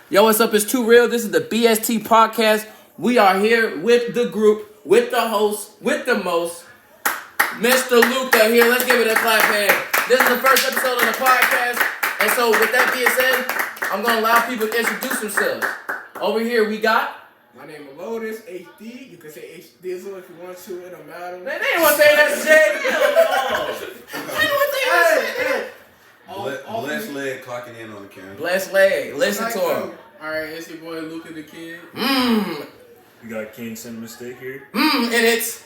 Yo, what's up? It's Too Real. This is the Bst Podcast. We are here with the group, with the host, with the most, Mr. Luca here. Let's give it a clap hand. This is the first episode of the podcast. And so with that being said, I'm going to allow people to introduce themselves. Over here we got... My name is Lotus, HD. You can say H Dizzle if you want to. It don't matter. Man, they didn't want to say that shit. They didn't want to say that shit. Blessed leg clocking in on the camera. Blessed leg. Listen to him. Alright, it's your boy Luca the Kid. We got King Sin Mistake here. And it's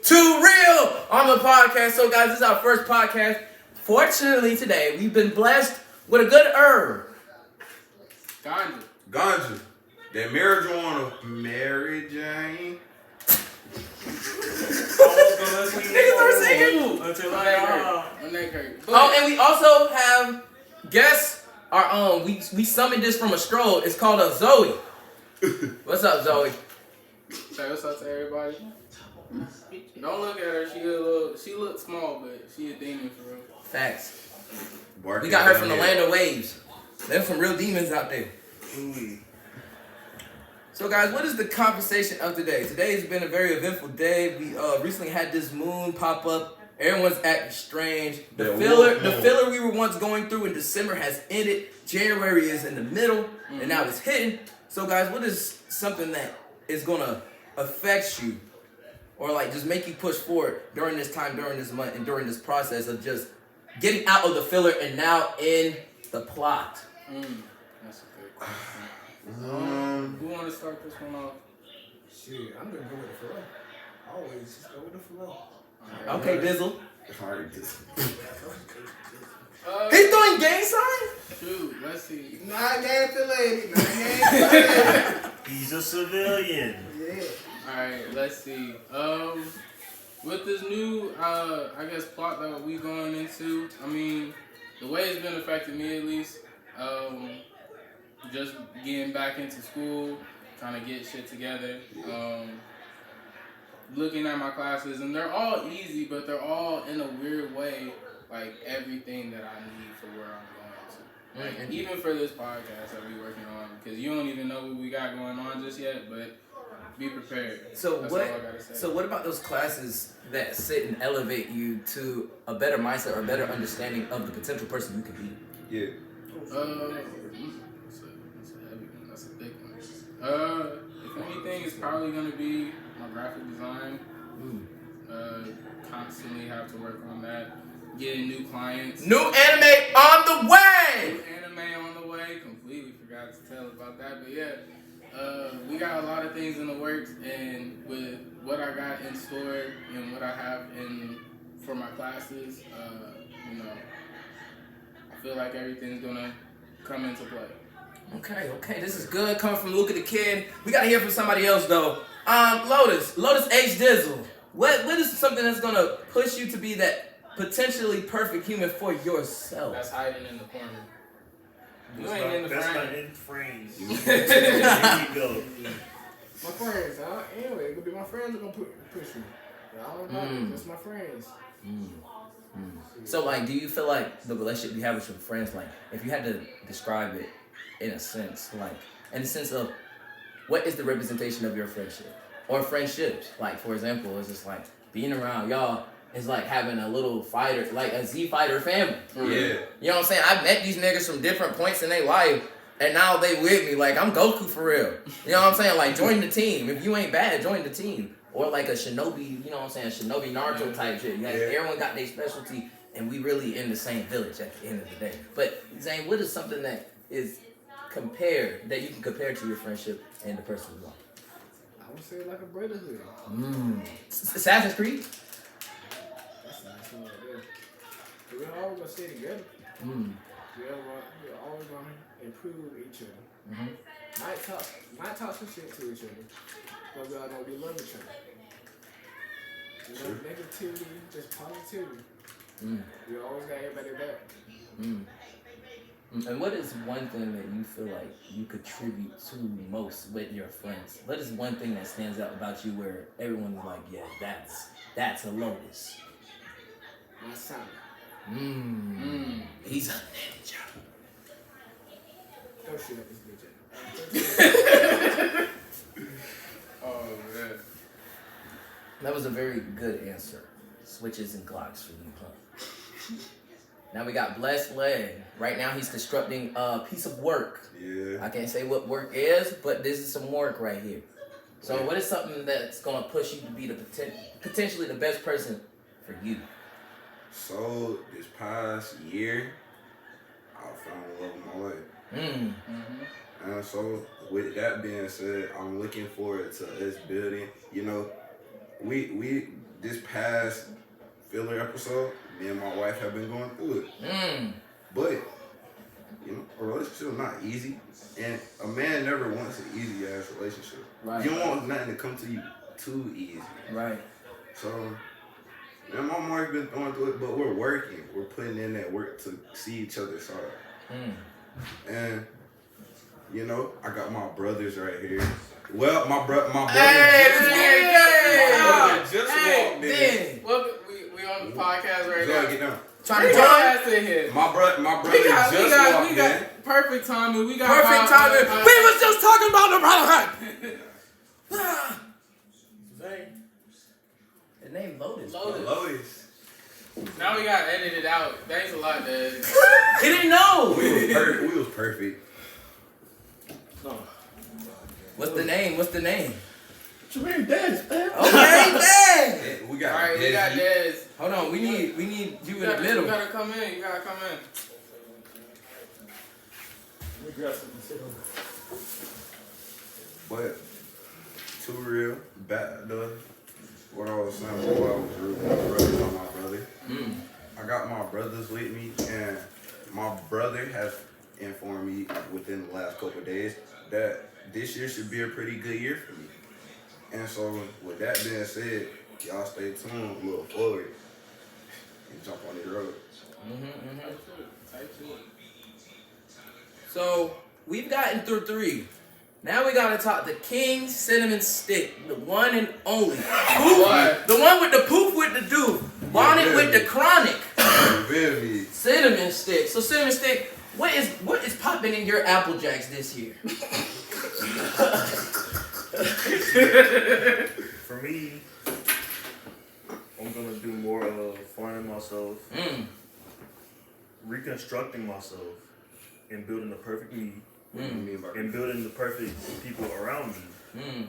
Too Real on the podcast. So guys, this is our first podcast. Fortunately today, we've been blessed with a good herb. Ganja. That marijuana. Mary Jane. Niggas are singing. Until Oh, and we also have guests. Our own. We summoned this from a stroll. It's called a Zoe. What's up, Zoe? Say what's up to everybody. Don't look at her. She looks small, but she a demon for real. Facts. Barking We got her down from the here. land of waves. There's some real demons out there. So guys, what is the conversation of today? Today has been a very eventful day. We recently had this moon pop up. Everyone's acting strange. The filler we were once going through in December has ended. January is in the middle, and now it's hitting. So guys, what is something that is gonna affect you, or like just make you push forward during this time, during this month, and during this process of just getting out of the filler and now in the plot? That's a good question. Who want to start this one off? Shit, I'm gonna go with the flow. Always just go with the flow. Okay, Dizzle. Alright, this- He's doing gang signs? Shoot, let's see. Not game to lady. Not game to lady. He's a civilian. Yeah. Alright, let's see. With this new, I guess, plot that we going into, I mean, the way it's been affecting me at least, just getting back into school, trying to get shit together, looking at my classes, and they're all easy, but they're all in a weird way, like everything that I need for where I'm going to. Like, even for this podcast that we're working on, because you don't even know what we got going on just yet, but be prepared. So That's what? all I gotta say. So what about those classes that sit and elevate you to a better mindset or a better understanding of the potential person you could be? Yeah. That's a heavy one. That's a thick one. If anything, it's probably gonna be my graphic design. Constantly have to work on that. Getting new clients. New anime on the way. New anime on the way. Completely forgot to tell about that, but yeah. We got a lot of things in the works, and with what I got in store and what I have for my classes, I feel like everything's gonna come into play. Okay, this is good coming from Luca the Kid. We gotta hear from somebody else though. Lotus H Dizzle. What is something that's gonna push you to be that potentially perfect human for yourself? That's hiding in the corner. You That's ain't in the not frame. in frames. There There you go. My friends, anyway, it could be my friends are gonna push me. I don't know. That's my friends. So like, do you feel like the relationship you have with your friends, like, if you had to describe it in a sense, like, in the sense of what is the representation of your friendship or friendships? Like, for example, it's just like being around y'all is like having a little fighter, like a Z Fighter family. Yeah. You know what I'm saying? I met these niggas from different points in their life, and now they with me. Like, I'm Goku for real. You know what I'm saying? Like, join the team. If you ain't bad, join the team. Or like a Shinobi, you know what I'm saying? Shinobi Naruto type shit. Like, everyone got their specialty, and we really in the same village at the end of the day. But Zane, what is something that is that you can compare to your friendship and the person you are? I would say like a brotherhood. Assassin's Creed? That's a nice one right there. We're always gonna stay together. We're always gonna improve each other. Might talk some shit to each other, but we all know we love each other. No negativity, just positivity. We always got everybody back. And what is one thing that you feel like you contribute to most with your friends? What is one thing that stands out about you where everyone is like, yeah, that's a Lotus? My son. He's a ninja. throw shit at this bitch. Oh man. That was a very good answer. Switches and Glocks for you, huh? Now we got Blessed Leg. Right now he's constructing a piece of work. Yeah. I can't say what work is, but this is some work right here. So Yeah. what is something that's going to push you to be the potentially the best person for you? So this past year, I found the love of my life. And so with that being said, I'm looking forward to us building. You know, we this past filler episode, me and my wife have been going through it. But you know, a relationship is not easy, and a man never wants an easy ass relationship. Right. You don't want nothing to come to you too easy. Right. So, me and my wife been going through it, but we're working. We're putting in that work to see each other's side. And you know, I got my brothers right here. Well, my brother just walked in. Look, we on the podcast right Zoe, now. get down. Trying to Bring join? your ass in here. My brother We just walked in. got perfect timing. We got Perfect timing. We was just talking about the brotherhood. The name Lotus. Lois. Now we gotta edit it out. Thanks a lot, Dad. He didn't know. We was perfect. What's the name? What you mean, Dez, man? Okay, Dad. We got Alright, we got Dez. Hold on, we need you in the middle. You gotta come in. You gotta come in. Let me grab something to sit on. But too real, back to what I was saying before I was rude. My brothers on my brother. I got my brothers with me, and my brother has informed me within the last couple of days that this year should be a pretty good year for me. And so, with that being said, y'all stay tuned, look forward, and jump on the road. Type shit. So we've gotten through 3. Now we gotta talk the King Cinnamon Stick, the one and only. What? The one with the poof with the doof, bonnet with the chronic. You feel me? Cinnamon Stick. So Cinnamon Stick, what is popping in your Apple Jacks this year? For me, I'm gonna do more of finding myself, reconstructing myself, and building the perfect me, and building the perfect people around me.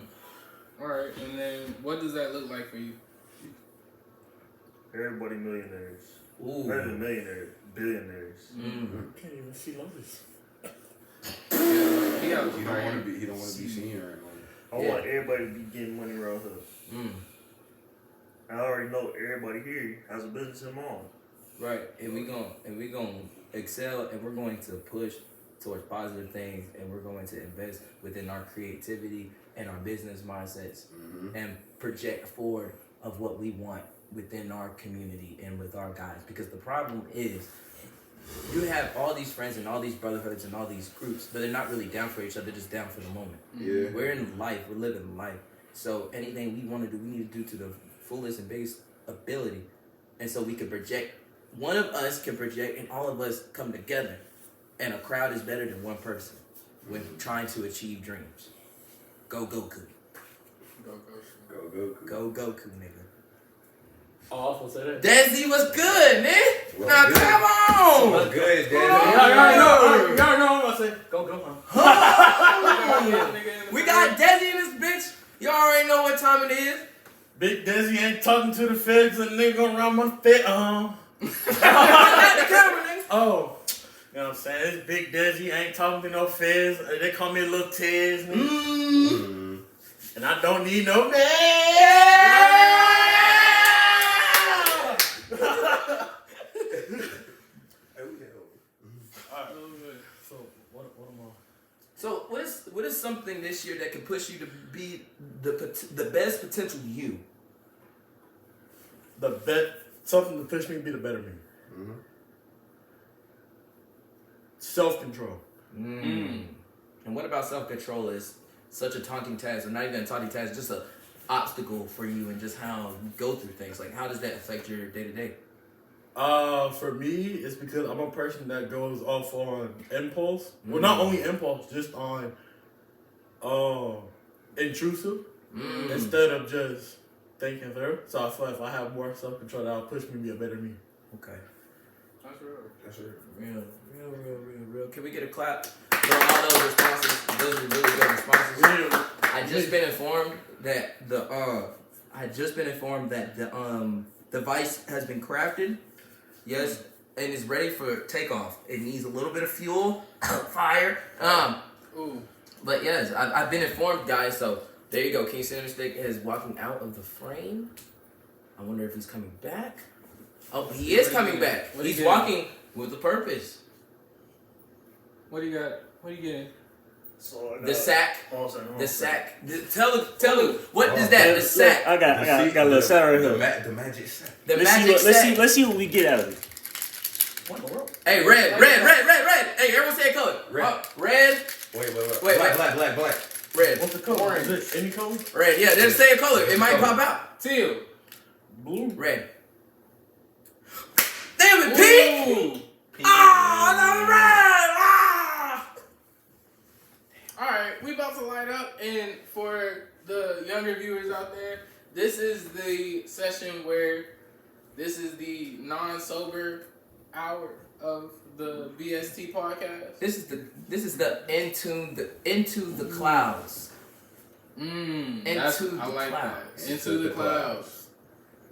Alright, and then what does that look like for you? Everybody millionaires. Ooh. Not even millionaires, billionaires. Can't even see Lotus. He don't He don't want to be seen right now. I want everybody to be getting money around here. I already know everybody here has a business in mind. Right, and we gonna excel, and we're going to push towards positive things, and we're going to invest within our creativity and our business mindsets, and project forward of what we want within our community and with our guys. Because the problem is, you have all these friends and all these brotherhoods and all these groups, but they're not really down for each other, just down for the moment. Yeah. We're in life, we're living life. So anything we want to do, we need to do to the fullest and biggest ability. And so we can project, one of us can project, and all of us come together. And a crowd is better than one person when trying to achieve dreams. Go Goku. Go. Go Goku, nigga. Oh, I was gonna say that. Desi was good, man. Well, Now good. come on. Well, good, Daddy. Y'all know what I'm gonna say. Go, huh? We got Desi in this bitch. You already know what time it is. Big Desi ain't talking to the feds and nigga gonna run my fit. Not the camera, nigga. Oh, you know what I'm saying? This Big Desi ain't talking to no feds. They call me a little Tiz, and I don't need no man. So, what am I? So what is something this year that can push you to be the best potential you? Something to push me to be the better me. Self-control. And what about self-control is such a taunting task, or not even a taunting task, just an obstacle for you and just how you go through things? Like, how does that affect your day-to-day? For me, it's because I'm a person that goes off on impulse. Well, not only impulse, just on intrusive instead of just thinking through. So I feel like if I have more self-control, that'll push me to be a better me. Okay. That's real. That's it. Real. Can we get a clap for all those responses? Those are really good responses. I just been informed that the device has been crafted. Yes, and is ready for takeoff. It needs a little bit of fuel, fire. But yes, I've been informed, guys. So there you go. King Sinnerstick is walking out of the frame. I wonder if he's coming back. Oh, he is coming back. He's walking with a purpose. What do you got? What are you getting? So The sack. The sack. Tell him. What is Oh, that? The sack. I got a little sack right here. The magic sack. The magic sack. Let's see what we get out of it. What in the world? Hey, red. Hey, everyone say a color. Red. Red. Wait. Black. Red. What's the color? Is it any color? Red. Yeah, just say a color. It might pop out. Teal. Blue. Red. Damn it, pink. No, red. Alright, we about to light up, and for the younger viewers out there, this is the session where this is the non-sober hour of the BST podcast. This is the into the clouds. I the like clouds. that. Into the clouds.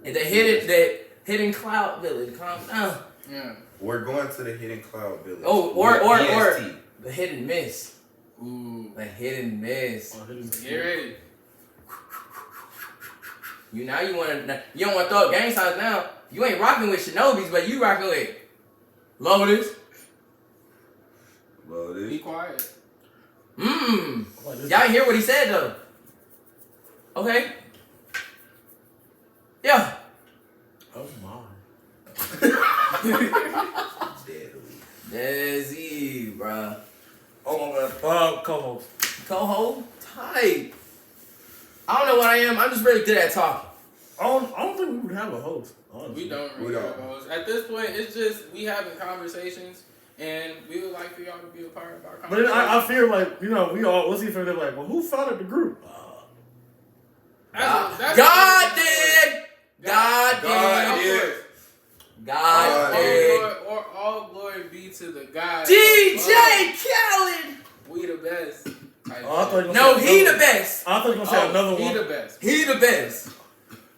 And the hidden cloud village. Calm down. Yeah. We're going to the hidden cloud village. Oh, or BST. the hidden miss. Ooh. The hidden miss. Get ready. You don't want to throw up gang signs now. You ain't rocking with Shinobis, but you rocking with Lotus. Be quiet. Y'all hear what he said though. Okay. Yeah. Oh my. Desi, bruh. Oh my god. Co-host. Co-host? Tight. I don't know what I am. I'm just really good at talking. I don't think we would have a host. Honestly. We don't really have a host. At this point, it's just we having conversations, and we would like for y'all to be a part of our But conversation. then I feel like, we all, what's he feeling like, well, who founded the group? That's God did. God did. God did. Or all glory be to the God. DJ Khaled. We the best. No, he the best. I thought you were going to say another He one. the best. He the best.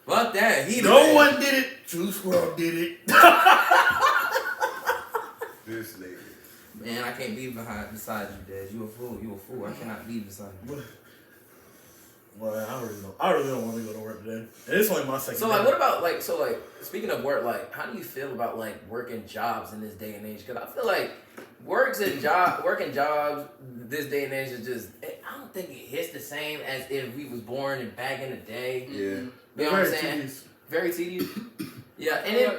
Fuck that. He the No best. one did it. True Squirrel did it. This nigga. Man, I can't be beside you, Dez. You a fool. I cannot be beside you. Well, I really don't want to go to work today. And it's only my second So day. like, what about speaking of work, like, how do you feel about like working jobs in this day and age? Because I feel like working jobs this day and age is just, I don't think it hits the same as if we was born back in the day. Yeah. You know what I'm saying? tedious. Very tedious. Yeah, and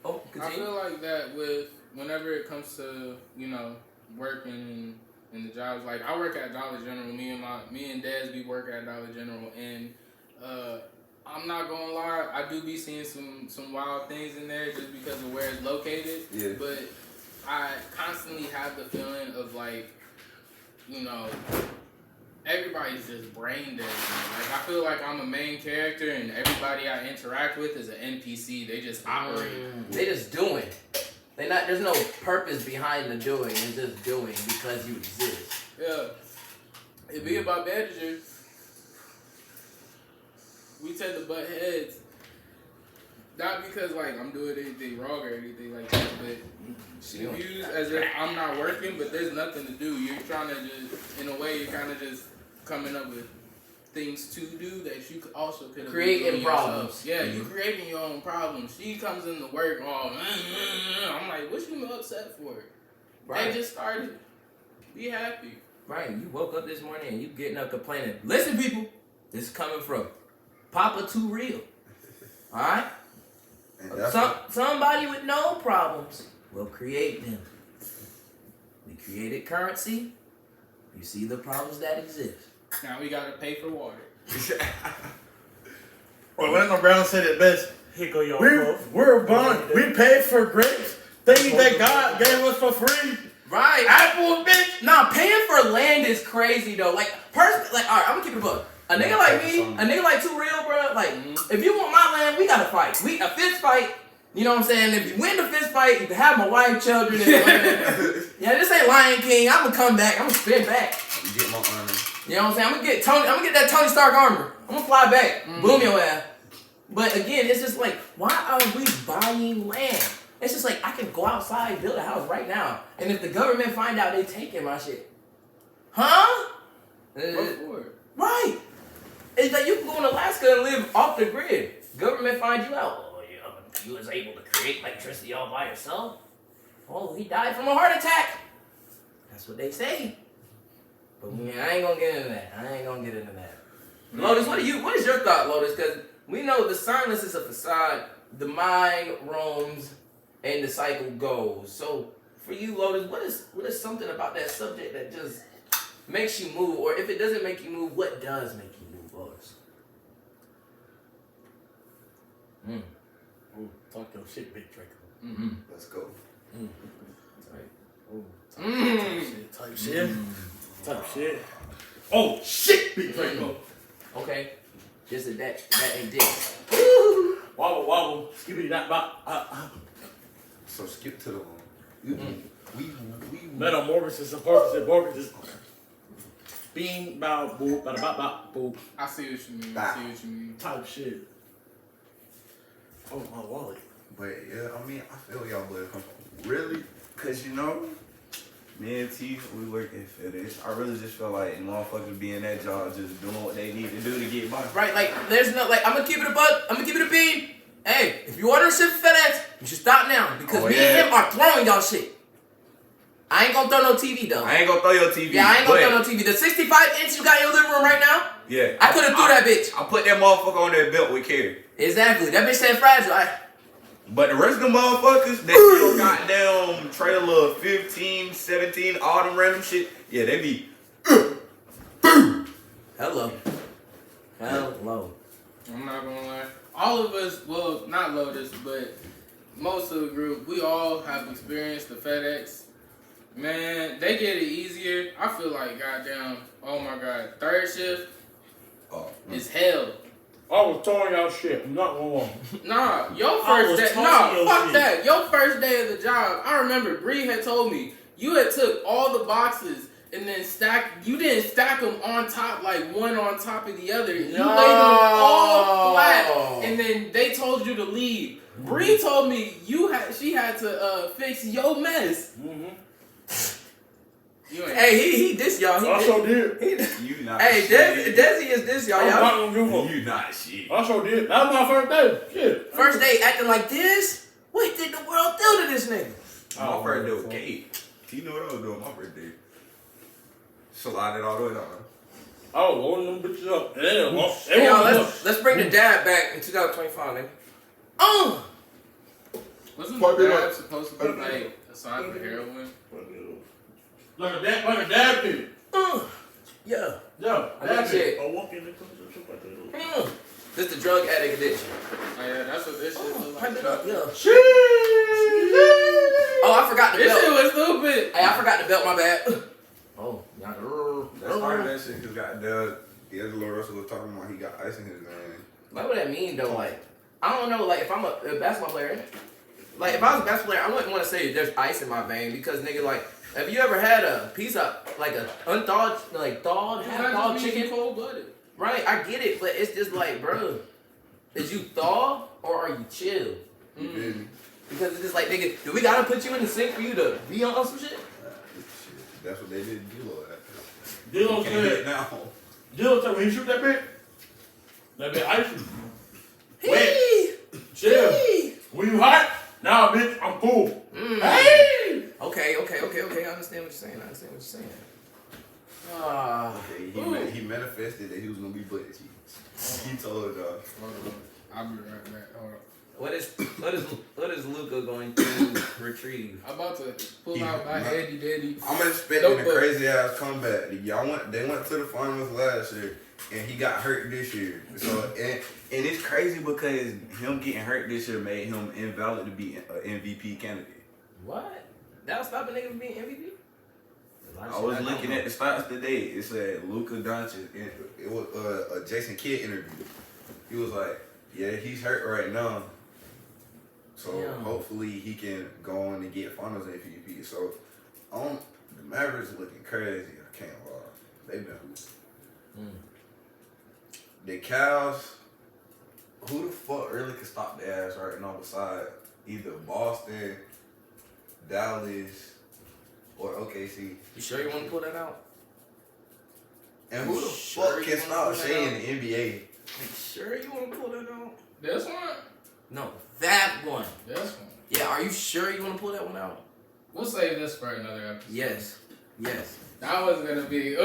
I continue. feel like that with whenever it comes to working in the jobs, like I work at Dollar General. Me and Dez, we work at Dollar General, and I'm not gonna lie, I do be seeing some wild things in there just because of where it's located. Yeah. But I constantly have the feeling of like, everybody's just brain dead. Like I feel like I'm a main character, and everybody I interact with is an NPC. They just operate. They just doing. There's no purpose behind the doing. It's just doing because you exist. Yeah. It be about managers. We tend to butt heads. Not because like I'm doing anything wrong or anything like that, but she views as if I'm not working, but there's nothing to do. You're trying to just, in a way, you're kind of just coming up with things to do that you also could have Creating problems. Yeah, you creating your own problems. She comes into work all, I'm like, what you upset for? Right. They just started. Be happy. Right. You woke up this morning and you getting up complaining. Listen, people, this is coming from Papa Too Real. All right. Somebody with no problems will create them. We created currency. You see the problems that exist. Now we gotta pay for water. Orlando Brown said it best. Here go your We're bond. We paid for grapes. Things that God gave us for free. Right. Apple, bitch. Nah, paying for land is crazy though. Like, alright, I'm gonna keep it a buck. A nigga like me, a nigga like Too Real, bro. Like, if you want my land, we gotta fight. A fist fight. You know what I'm saying? If you win the fist fight, you can have my wife, children, and yeah, this ain't Lion King. I'm gonna come back. I'm gonna spin back. You get my armor. You know what I'm saying? I'm gonna get that Tony Stark armor. I'm gonna fly back. Boom your ass. But again, it's just like, why are we buying land? It's just like, I can go outside and build a house right now. And if the government find out they taking my shit. Huh? Go for it. Right. It's like you can go in Alaska and live off the grid. Government find you out. Oh, yeah, you was able to create electricity all by yourself? Oh, he died from a heart attack. That's what they say. But yeah, I ain't gonna get into that. Lotus, what is your thought, Lotus? Because we know the silence is a facade. The mind roams and the cycle goes. So for you, Lotus, what is something about that subject that just makes you move? Or if it doesn't make you move, what does make you move, Lotus? Ooh, talk your shit, Big Draco. Let's go. Type shit. Oh shit, Big Draco. Okay. Just that ain't this. Wobble, skibbity that bop. So skip to the one. We Metamorphosis of purposes. Bean, bow, boo, bada bop, bop, boo. I see what you mean. Type shit. Oh, my wallet. But yeah, I mean, I feel y'all boys come from. Really? Cause you know, me and T, we work in FedEx. I really just feel like motherfuckers be in that job just doing what they need to do to get by. Right, like there's no I'm gonna keep it a buck. I'm gonna keep it a bean. Hey, if you order a shit for FedEx, you should stop now because me and him are throwing y'all shit. I ain't gonna throw no TV though. I ain't gonna throw your TV. Yeah, I ain't gonna throw no TV. The 65-inch you got in your living room right now? Yeah. I could have threw that bitch. I put that motherfucker on that belt with care. Exactly. That bitch said fragile. But the rest of them motherfuckers that still goddamn trailer 15, 17, all them random shit, yeah, they be Hello. I'm not gonna lie. All of us, well, not Lotus, but most of the group, we all have experienced the FedEx. Man, they get it easier. I feel like goddamn, oh my god, third shift is hell. I was throwing y'all shit. I'm not gonna lie. Nah, your I first was day. tossing Nah, your fuck shit. that. Your first day of the job. I remember Bree had told me you had took all the boxes and then stacked. You didn't stack them on top like one on top of the other. You laid them all flat, and then they told you to leave. Bree told me she had to fix your mess. Hey, he diss y'all. I sure did. you not Hey, shit. Desi is this y'all. I'm Y'all not gonna give up. You not shit. I sure did. That was my first day. Shit. first day acting like this? What did the world do to this nigga? My first day was gay. You know what I was doing my first day? Slide it all the way down. I was loading them bitches up. Yeah, Hey, y'all, let's bring the dab back in 2025, nigga. Oh! Wasn't the dab supposed to be like a sign for heroin? Like a dab kid. Yeah. Yeah, I mean, shit. I walk in the closet. This the drug addict addiction. Oh yeah, that's what this shit look Pipe like. it up, yeah. Shit. Oh, I forgot the This belt. shit was stupid. Hey, I forgot the belt, my bad. Oh, yeah. That's part of that shit because the other little Russell was talking about he got ice in his vein. Like, what that mean, though? Like, I don't know, like, if I'm a basketball player, like, if I was a basketball player, I wouldn't want to say there's ice in my vein because, nigga, like, have you ever had a piece of, like, a unthawed, like, thawed, half-thawed chicken? Cold-blooded. Right, I get it, but it's just like, bro, is you thaw or are you chill? Because it's just like, nigga, do we gotta put you in the sink for you to be on some shit? That's what they did to D-Lo at. Dilo said, now. Dilo said when he shoot that bitch icy. Hey, Chill. hey. When you hot, nah, bitch, I'm cool. Hey. Okay. I understand what you're saying. Okay, he manifested that he was gonna be butt cheeks. He told I'll be right back. Hold on. What is Luka going to retrieve? I'm about to pull out my handy dandy. I'm expecting a crazy ass comeback. They went to the finals last year, and he got hurt this year. So and it's crazy because him getting hurt this year made him invalid to be an MVP candidate. What? That'll stop a nigga from being MVP? I was looking at the stats today. It said Luka Doncic. It was a Jason Kidd interview. He was like, "Yeah, he's hurt right now. So hopefully he can go on and get Finals MVP." So the Mavericks looking crazy. I can't lie. They've been. The Cavs. Who the fuck really could stop their ass right now besides either Boston, Dallas, or OKC? You sure you want to pull that out? And who the fuck can stop Shea in the NBA? You sure you want to pull that out? This one? No, that one. This one. Yeah, are you sure you want to pull that one out? We'll save this for another episode. Yes. That was gonna be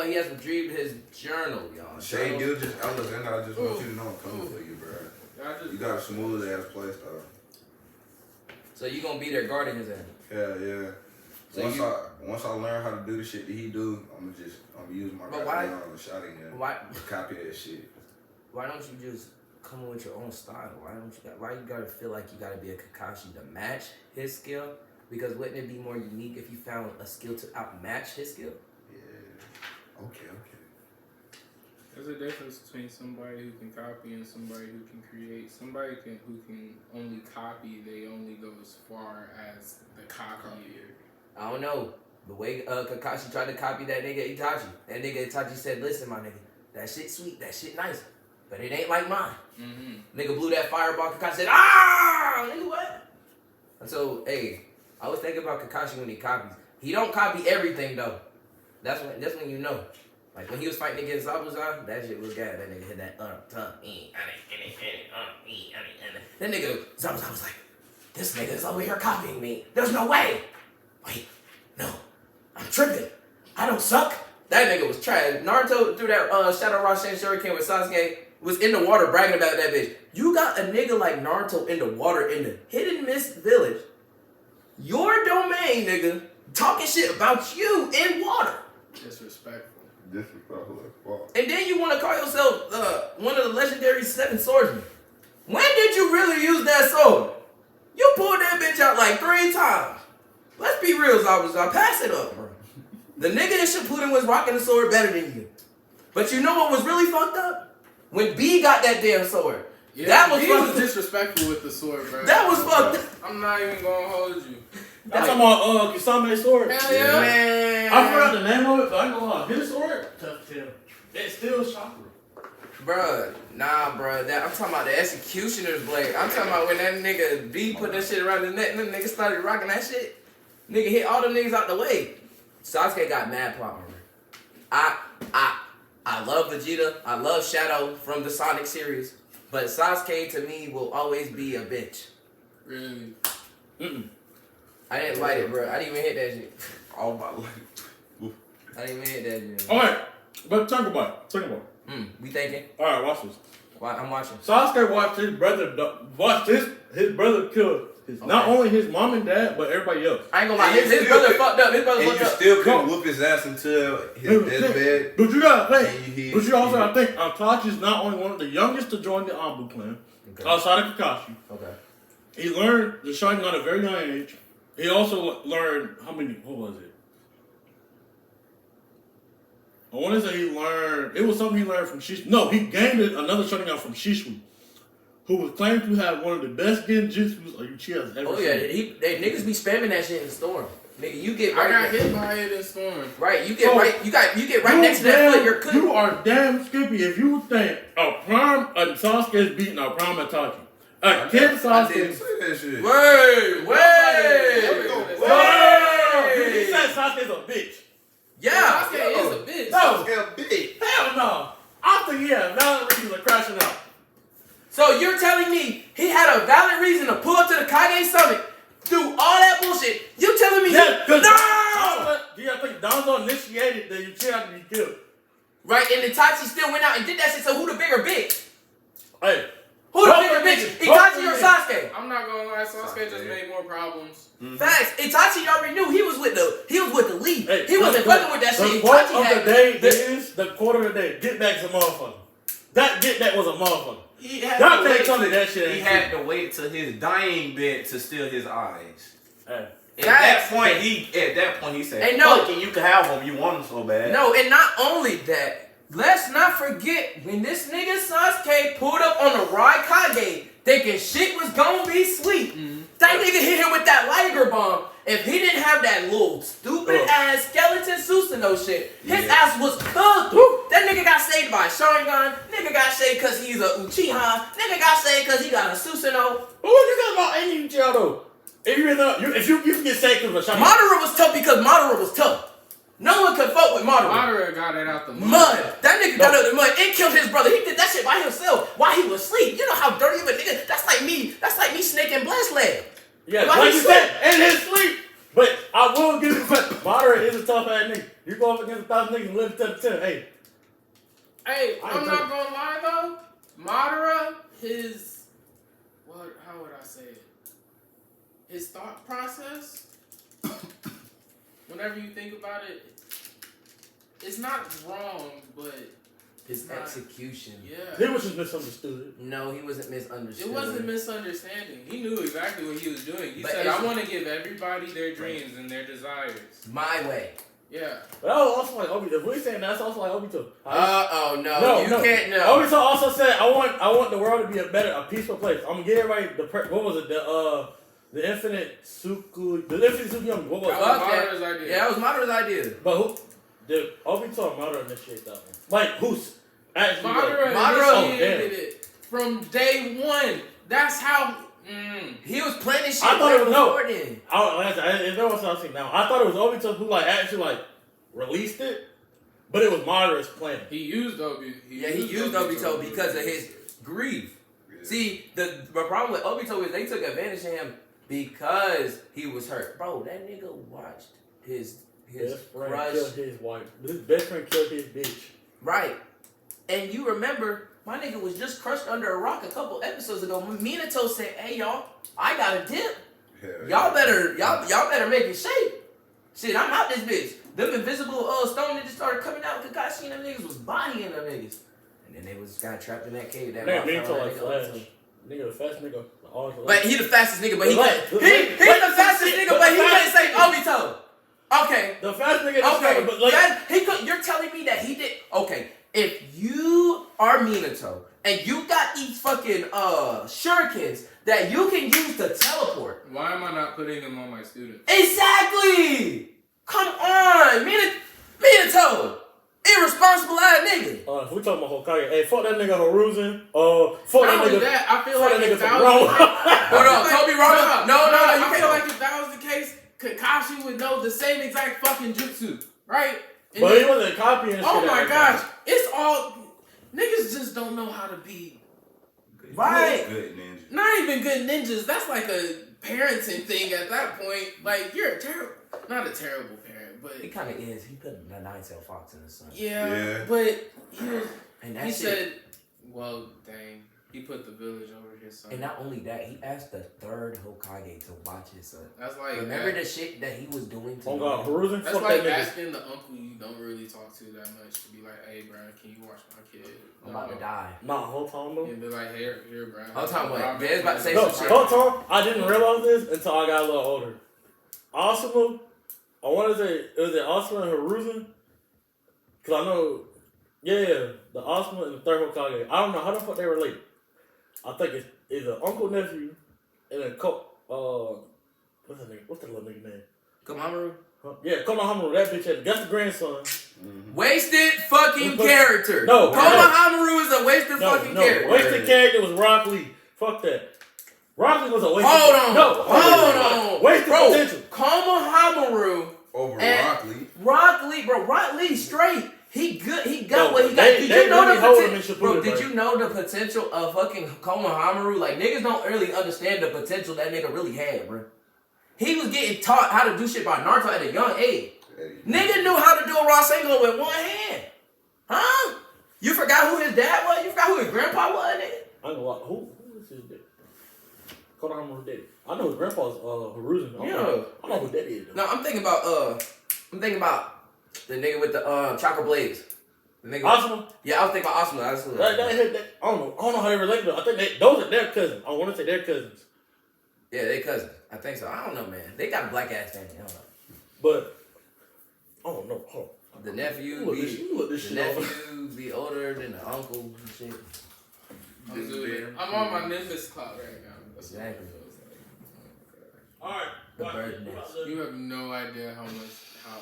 he has retrieved his journal, y'all. Shea Gilgeous-Alexander, I just want you to know I'm coming for you, bro. You got a smooth ass play style. So you gonna be there guarding his ass? Yeah. So once I learn how to do the shit that he do, I'm gonna use my goddamn shot again. Why? Copy that shit. Why don't you just come up with your own style? Why you gotta feel like you gotta be a Kakashi to match his skill? Because wouldn't it be more unique if you found a skill to outmatch his skill? Yeah. Okay. There's a difference between somebody who can copy and somebody who can create. Somebody who can only copy, they only go as far as the copier. I don't know. The way Kakashi tried to copy that nigga Itachi. That nigga Itachi said, "Listen, my nigga, that shit sweet, that shit nice, but it ain't like mine." Mm-hmm. Nigga blew that fireball. Kakashi said, "Ah, nigga, what?" And so, I was thinking about Kakashi when he copies. He don't copy everything though. That's when you know. Like when he was fighting against Zabuza, that shit was good. That nigga hit that That nigga Zabuza was like, "This nigga is over here copying me. There's no way." Wait, no, I'm tripping. I don't suck. That nigga was trash. Naruto threw that Shadow Rasen Shuriken with Sasuke, was in the water bragging about that bitch. You got a nigga like Naruto in the water in the Hidden Mist Village. Your domain, nigga, talking shit about you in water. Disrespectful. And then you want to call yourself one of the legendary 7 swordsmen. When did you really use that sword? You pulled that bitch out like 3 times. Let's be real, Zabuza. Pass it up, bro. The nigga in Shippuden was rocking the sword better than you. But you know what was really fucked up? When B got that damn sword. Yeah, that was he was disrespectful with the sword, bro. That was fucked up. I'm not even gonna hold you. I'm talking about Kisame's sword. Hell yeah. Man. I forgot the name of it, but I ain't gonna lie. His sword, tough to tell. It's still chakra. Bruh, nah, bruh. I'm talking about the executioner's blade. I'm talking about when that nigga B put that shit around his neck and then nigga started rocking that shit. Nigga hit all them niggas out the way. Sasuke got mad plot armor. I love Vegeta. I love Shadow from the Sonic series. But Sasuke to me will always be a bitch. Really? I didn't light it, bro. I didn't even hit that shit. All my life. I didn't even hit that shit. Alright, but think about it. We thinking? Alright, watch this. I'm watching. Sasuke watched his brother kill not only his mom and dad, but everybody else. I ain't gonna lie. His brother fucked up. His brother and fucked you up. still couldn't whoop his ass until his deathbed. But you gotta think. But you also gotta think. Itachi's not only one of the youngest to join the Anbu clan, outside of Kakashi. Okay. He learned the Sharingan at a very young age. He also learned what was it? I want to say it was something he learned from Shishu. No, he gained another Sharingan from Shishu, who was claimed to have one of the best genjutsus a Uchiha's ever seen. They niggas be spamming that shit in the storm. Nigga, you get right. I got hit by it in storm. Right, you get right next to that foot. You're cooked. You are damn skippy if you think a Sasuke is beating a prime Itachi. A kid Sasuke. Say that shit. Wait. He said Sasuke's a bitch. Yeah, Sasuke is a bitch. No. Sasuke a bitch. Hell no. I think valid reasons are crashing out. So you're telling me he had a valid reason to pull up to the Kage Summit, do all that bullshit? You telling me Yeah, because no? you gotta think Danzo initiated the Uchiha to be killed. Right, and Itachi still went out and did that shit, so who the bigger bitch? Hey. Who the bigger bitch? Itachi or Sasuke? I'm not gonna lie, Sasuke just made more problems. Mm-hmm. Facts. Itachi already knew he was with the lead. Hey, he wasn't fucking with that shit. The quote of the day is the quarter of the day. Get back's a motherfucker. That was a motherfucker. Y'all can't tell me that shit. He had to wait till his dying bed to steal his eyes. Hey. At that point, he said, and no, "Fuck it, you can have them. You want them so bad." No, and not only that, let's not forget when this nigga Sasuke pulled up on the Raikage, thinking shit was gonna be sweet. Mm-hmm. That nigga hit him with that Liger bomb. If he didn't have that little stupid ass skeleton Susanoo shit, his ass was cooked. That nigga got saved by a Sharingan. Nigga got saved because he's a Uchiha. Nigga got saved because he got a Susanoo. Who are you talking about any Uchiha though? If you can get saved because of a Sharingan. Madara was tough because Madara was tough. No one could fuck with Madara. Madara got it out the mud. That nigga got out the mud and killed his brother. He did that shit by himself while he was asleep. You know how dirty of a nigga. That's like me snaking Blessed leg. Yeah, like you said, in his sleep. But I will give you credit. Madara is a tough ass nigga. You go up against 1,000 niggas and live to the 10. Hey, I'm not gonna lie though. Madara, how would I say it? His thought process, whenever you think about it, it's not wrong, but his execution. Yeah. He was just misunderstood. No, he wasn't misunderstood. It wasn't misunderstanding. He knew exactly what he was doing. He said, I want to give everybody their dreams and their desires. My way. Yeah. But that was also like Obito. If we're saying that's also like Obito. You can't know. Obito also said, I want the world to be a peaceful place. I'm gonna get everybody what was it? The infinite Tsukuyomi. What was Madara's idea. Yeah, that was Madara's idea. But who did Obito or Madara initiate that one? Like who's actually Madara initiated it from day one. That's how he was planning shit. I thought it was then. I know what I'm saying now. I thought it was Obito who actually released it, but it was Madara's plan. He used Obito. He used Obito because of his grief. Yeah. See, the problem with Obito is they took advantage of him because he was hurt. Bro, that nigga watched his best friend crush killed his wife. His best friend killed his bitch. Right. And you remember, my nigga was just crushed under a rock a couple episodes ago. Minato said, "Hey y'all, I got a dip. Y'all better make it shape. Shit, I'm out this bitch." Them invisible stone niggas started coming out. Kakashi and them niggas was bodying them niggas. And then they got trapped in that cave. Minato like Flash. Nigga, the fast nigga. But he the fastest nigga, but he the fastest nigga, but he couldn't say Obito. Okay. The fast nigga. Okay. But you're telling me that he did. Okay. If you are Minato and you got these fucking shurikens that you can use to teleport, why am I not putting them on my students? Exactly. Come on, Minato. Irresponsible ass nigga. If we talking about Hokage, hey, fuck that nigga Hiruzen. Fuck that nigga. I feel like if that was Toby Romo. No, I feel like if that was the case, Kakashi would know the same exact fucking jutsu, right? But he wasn't copying shit. Oh my gosh. It's all niggas just don't know how to be right. Good ninja. Not even good ninjas. That's like a parenting thing at that point. Like you're not a terrible parent, but he kind of is. He put the 9-tailed fox in his son. Yeah. But he said, said, well, dang. He put the village over his son. And not only that, he asked the third Hokage to watch his son. That's like remember the shit that he was doing to Hiruzen. That's like asking the uncle you don't really talk to that much to be like, "Hey, Brian, can you watch my kid? I'm about to die." Nah, whole time though. And be like, "Here, Brian." Whole time, what? Dad's about to say some shit. Whole time, I didn't realize this until I got a little older. Asuma, I want to say, is it Asuma and Hiruzen? Because I know, the Asuma and the third Hokage. I don't know how the fuck they relate. I think it's an uncle nephew and a what's the little nigga name? Konohamaru? Yeah, Konohamaru. That bitch that's the grandson. Mm-hmm. Wasted fucking character. No, Konohamaru is a wasted fucking character. Wasted character was Rock Lee. Fuck that. Rock Lee was a wasted. Hold on. Wasted potential. Konohamaru over Rock Lee. Rock Lee straight. He good. He got what he got. Did you know the potential? Bro, did you know the potential of fucking Konohamaru? Like niggas don't really understand the potential that nigga really had, bro. He was getting taught how to do shit by Naruto at a young age. Nigga knew how to do a Rasengan with one hand. Huh? You forgot who his dad was? You forgot who his grandpa was, nigga? I know who is his dad? Konohamaru's daddy. I know his grandpa's Hiruzen. I don't know who that is though. No, I'm thinking about the nigga with the chakra blades. The nigga Asuma? Yeah, I was thinking about Asuma. I don't know how they relate to. I think those are their cousins. I want to say their cousins. Yeah, they cousins. I think so. I don't know, man. They got a black ass family. I don't know. But I don't know. Hold on. The nephew be older than the uncle and shit. I'm on my Memphis clock right now. Exactly. Alright. The bird nest. You have no idea how much how.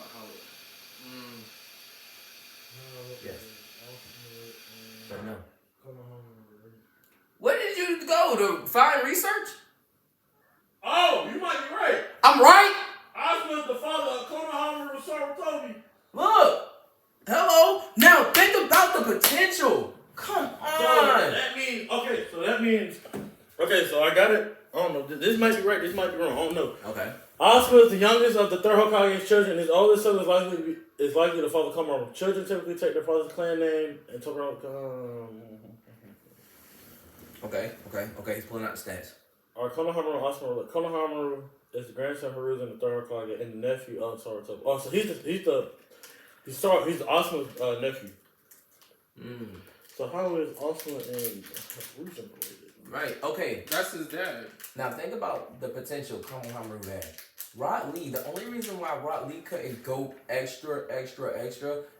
Yes. But no. Where did you go to find research? Oh, you might be right. I'm right. Asuma's the father of Konohamaru Sarutobi. Look. Hello. Now think about the potential. Come on. So that means. Okay, so I got it. I don't know. This might be right. This might be wrong. I don't know. Okay. Asuma is the youngest of the third Hokage's children. His oldest son is likely to follow Konohamaru. Children typically take their father's clan name and talk about. Okay. He's pulling out the stats. Alright, Konohamaru Asuma. Konohamaru is the grandson of Hiruzen, the third Hokage, and the nephew of Sarutobi. Oh, so he's Asuma's nephew. So how is Asuma and Hiruzen related? Right. Okay. That's his dad. Now think about the potential Konohamaru had. Rod Lee, the only reason why Rod Lee couldn't go extra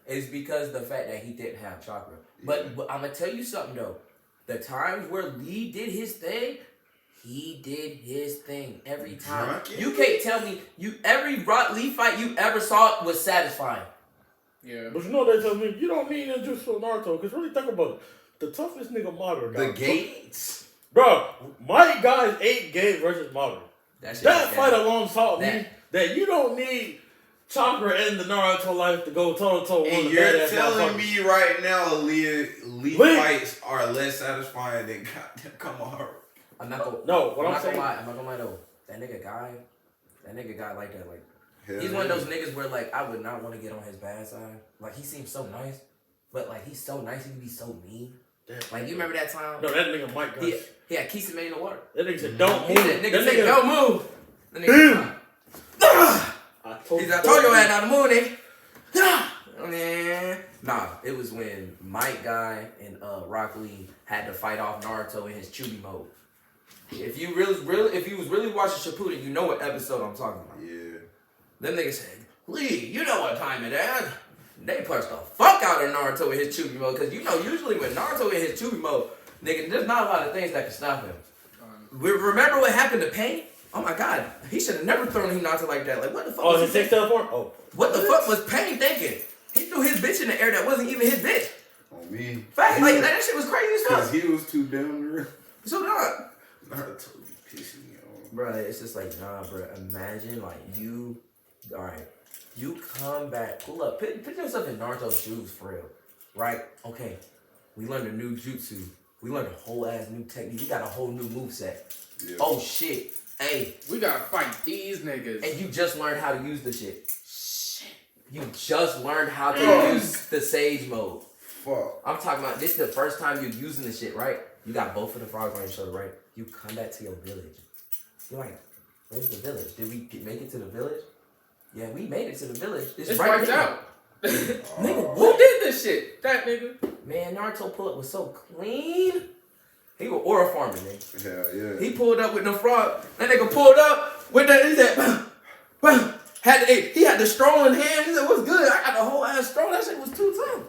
is because the fact that he didn't have chakra. But I'm going to tell you something though. The times where Lee did his thing, he did his thing every time. You can't tell me every Rod Lee fight you ever saw was satisfying. Yeah. But you know they tell me you don't need ninjutsu for Naruto, because really think about it. The toughest nigga Madara. The Gates. Bro, my guy's 8 Gate versus Madara. That fight alone taught me that you don't need chakra in the Naruto life to go toe-to-toe. And you're telling me right now Lee fights are less satisfying than Konohamaru. I'm not gonna lie though. That nigga guy like that. Like he's one of those niggas where like I would not want to get on his bad side. Like he seems so nice, but like he's so nice, he can be so mean. Like you remember that time? No, that nigga Mike got he had Kisame in the water. That nigga said don't move. Nigga said don't move. The nigga I told you I had not to move, nigga. Nah, it was when Mike Guy and Rock Lee had to fight off Naruto in his Chubi mode. If you was really watching Shippuden, you know what episode I'm talking about. Yeah. Them niggas said, Lee, you know what time it is. They punched the fuck out of Naruto in his Chubi mode, because you know usually when Naruto in his Chubi mode, nigga, there's not a lot of things that can stop him. Remember what happened to Pain? Oh my god, he should have never thrown Hinata like that. Like what the fuck? Oh, his 6 teleport? Oh. What the fuck was Pain thinking? He threw his bitch in the air that wasn't even his bitch. On me. Fact, like that shit was crazy as fuck. Because he was too down there. So not. Naruto be pissing me off. Bro, it's just like, nah, bro. Imagine like alright, you come back, pull up, put yourself in Naruto's shoes for real. Right? Okay. We learned a new jutsu. We learned a whole ass new technique. We got a whole new moveset. Yeah. Oh shit. Hey. We gotta fight these niggas. And you just learned how to use the shit. Shit. You just learned how to use the Sage mode. Fuck. I'm talking about this is the first time you're using the shit, right? You got both of the frogs on your shoulder, right? You come back to your village. You're like, where's the village? Did we make it to the village? Yeah, we made it to the village. It's right out. Nigga, who did this shit? That nigga. Man, Naruto pull up was so clean. He was aura farming, nigga. Hell yeah. He pulled up with no frog. That nigga pulled up with that. He said, he had the straw in hand. He said, what's good? I got the whole ass straw. That shit was 2 times.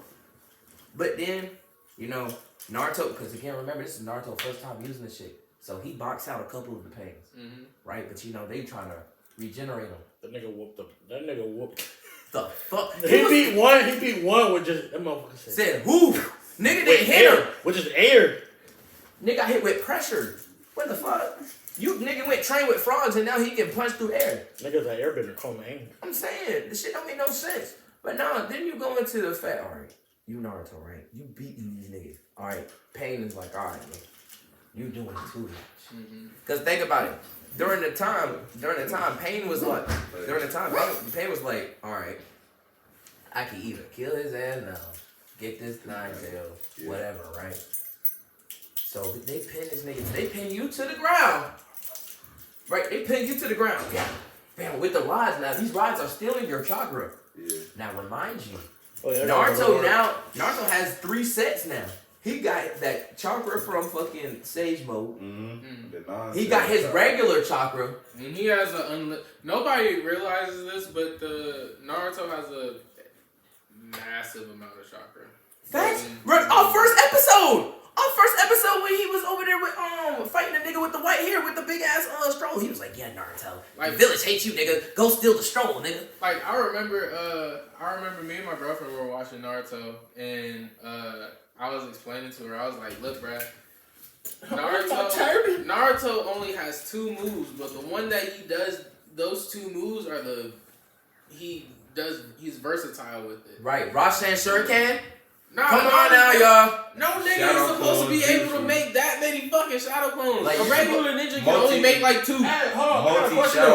But then, you know, Naruto, because again, remember, this is Naruto's first time using this shit. So he boxed out a couple of the pains. Mm-hmm. Right? But you know, they trying to regenerate him. That nigga whooped. The fuck? He beat one with just, that motherfucker said who? Nigga didn't hit him. With just air. Nigga got hit with pressure. What the fuck? You nigga went train with frogs and now he can punch through air. Nigga's an airbender, call me angry. I'm saying, this shit don't make no sense. But no, then you go into the fact, alright, you Naruto, right? You beating these niggas. Alright, Pain is like, alright, man, you doing too much. Mm-hmm. Cause think about it. During the time, Pain was like, Pain was like, alright, I can either kill his ass now, get this 9-tail, whatever, right? So they pin this nigga. They pin you to the ground. Right? They pin you to the ground. Yeah. Man, with the rods now, these rods are stealing your chakra. Yeah. Now remind you, Naruto has 3 sets now. He got that chakra from fucking Sage Mode. Mm-hmm. He got his regular chakra. And he has nobody realizes this, but Naruto has a massive amount of chakra. Facts. Our first episode when he was over there with fighting the nigga with the white hair with the big ass stroll. He was like, yeah, Naruto, the village hates you, nigga. Go steal the stroll, nigga. Like I remember me and my girlfriend were watching Naruto, and I was explaining to her. I was like, look, bruh, Naruto only has 2 moves, but the one that he does, those 2 moves are he's versatile with it. Right, Rasen Shuriken. Nah, come on now, y'all. No nigga is supposed to be able to make that many fucking shadow clones. Like, a regular ninja can only make like 2. Hey, hold on, I got a question. I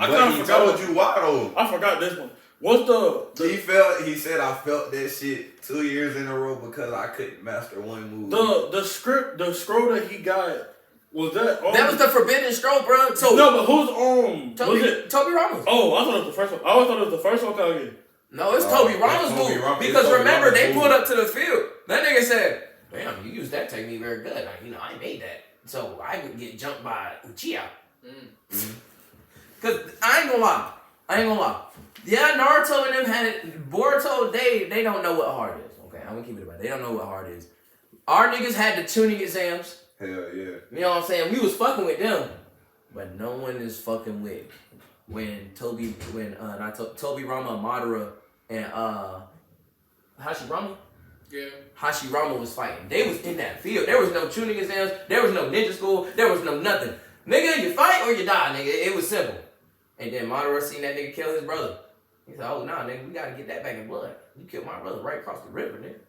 kind of forgot what you watched. I forgot this one. What's the He said I felt that shit 2 years in a row because I couldn't master one move. The scroll that he got, was that that was the forbidden scroll, bro. So no, but who's Toby Ramos. Oh, I thought it was the first one. I always thought it was the first one Hokage. No, it's Toby Ramos' move. Because remember, they pulled up to the field. That nigga said, damn, you used that technique very good. Like, I made that. So I would get jumped by Uchiha. Because I ain't gonna lie. Yeah, Naruto and them had it. Boruto, they don't know what hard is. Okay, I'm gonna keep it about. They don't know what hard is. Our niggas had the tuning exams. Hell yeah. You know what I'm saying? We was fucking with them. But no one is fucking with when Toby Rama, Madara, and Hashirama? Yeah. Hashirama was fighting. They was in that field. There was no tuning exams. There was no ninja school. There was no nothing. Nigga, you fight or you die, nigga. It was simple. And then Madara seen that nigga kill his brother. He said, oh, nah, nigga, we gotta get that back in blood. You killed my brother right across the river, nigga.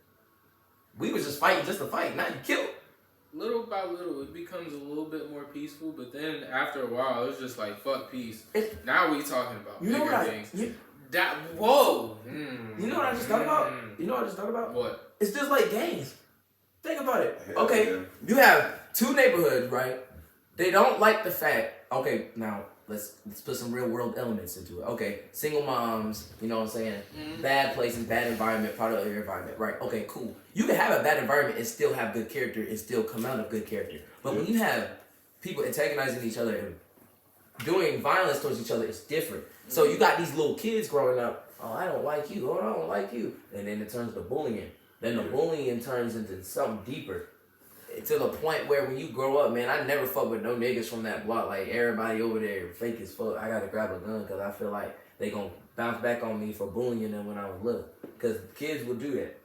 We was just fighting just to fight. Now you killed. Little by little, it becomes a little bit more peaceful, but then after a while, it's just like, fuck peace. Now we talking about bigger things. Whoa! You know what I just thought about? What? It's just like gangs. Think about it. Okay, you have 2 neighborhoods, right? They don't like the fact, okay, now let's put some real world elements into it. Okay, single moms, you know what I'm saying? Bad places, bad environment, part of your environment, right? Okay, cool. You can have a bad environment and still have good character and still come out of good character. But when you have people antagonizing each other and doing violence towards each other, it's different. So you got these little kids growing up, oh, I don't like you, oh, I don't like you. And then it turns to bullying. Then the bullying turns into something deeper. To the point where when you grow up, man, I never fuck with no niggas from that block. Like, everybody over there fake as fuck. I gotta grab a gun because I feel like they gonna bounce back on me for bullying them when I was little. Because kids will do that.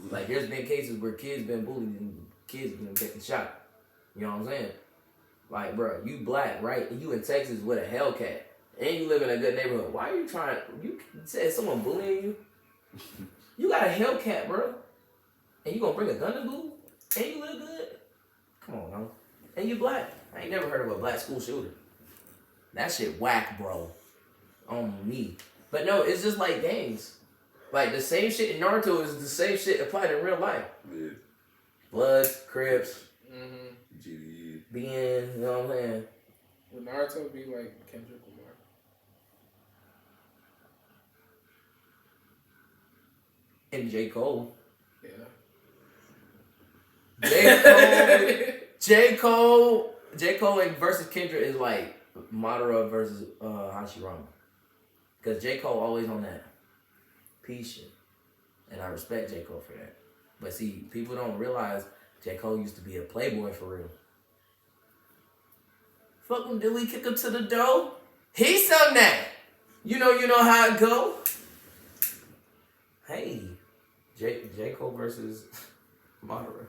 Like, there's been cases where kids been bullied and kids been getting shot. You know what I'm saying? Like, bro, you black, right? And you in Texas with a Hellcat. And you live in a good neighborhood. Why are you trying? You said someone bullying you? You got a Hellcat, bro. And you gonna bring a gun to school? And you live good? Come on, man. And you black. I ain't never heard of a black school shooter. That shit whack, bro. On me. But no, it's just like gangs. Like, the same shit in Naruto is the same shit applied in real life. Yeah. Bloods, Crips, being, you know what I'm saying? Would Naruto be like Kendrick Lamar? And J. Cole. Yeah. J. Cole and versus Kendrick is like Madara versus Hashirama. Because J. Cole always on that peace shit. And I respect J. Cole for that. But see, people don't realize J. Cole used to be a playboy for real. Fuck him, did we kick him to the door? He sung that. You know how it go. Hey, J. Cole versus Madara.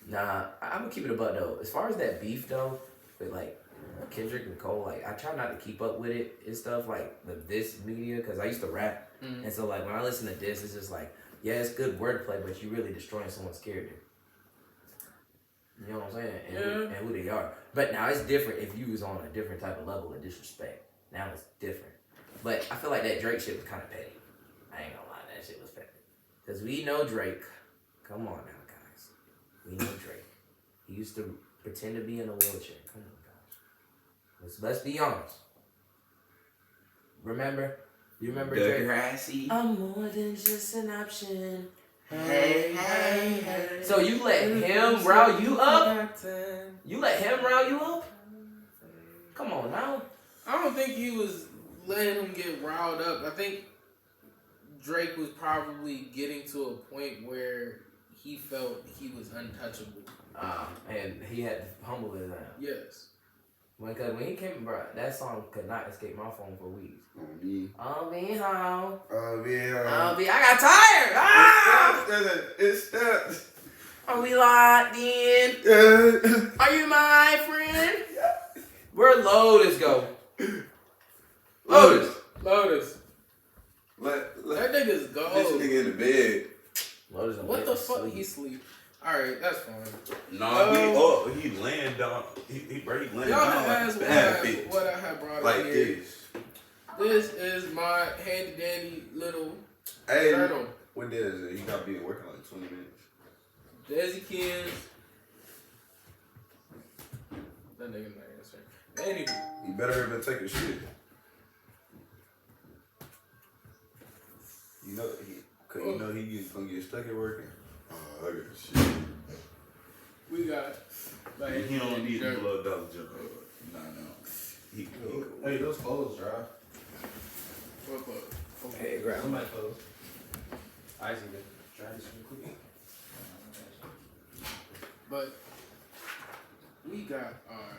Nah, I'm gonna keep it a buck though. As far as that beef though, with like Kendrick and Cole, like I try not to keep up with it and stuff like this media because I used to rap, and so like when I listen to this, it's just like, yeah, it's good wordplay, but you really destroying someone's character. You know what I'm saying? And who they are. But now it's different if you was on a different type of level of disrespect. Now it's different. But I feel like that Drake shit was kind of petty. I ain't gonna lie, that shit was petty. Because we know Drake. Come on now, guys. We know Drake. He used to pretend to be in a wheelchair. Come on, guys. Let's be honest. Remember? You remember Drake? Grassy. I'm more than just an option. Hey, hey, hey. So you let him rile you up? You let him rile you up? Come on now. I don't think he was letting him get riled up. I think Drake was probably getting to a point where he felt he was untouchable. And he had to humble his ass. Yes. Because when he came, bro, that song could not escape my phone for weeks. On me. I'll be home. Yeah. I got tired. It's that. Are we locked in? Are you my friend? Where Lotus go? Lotus. That nigga's gone. This nigga in the bed. Lotus What the fuck? He sleep. Alright, that's fine. No, he laying down. He laying Y'all down had like asked a bad bitch. what I had brought Like in here. this. This is my handy dandy little Hey, journal. what day is it? He got to be working like 20 minutes. Desi Kids. That nigga not answering. Anyway. He better have been taking shit. You know, he's gonna get stuck at working. Oh, I got shit. We got. He don't need a little dollar jump. No. Hey, those clothes dry. What clothes? Okay. Hey, grab Somebody close. I see that. Try this real quick. But we got our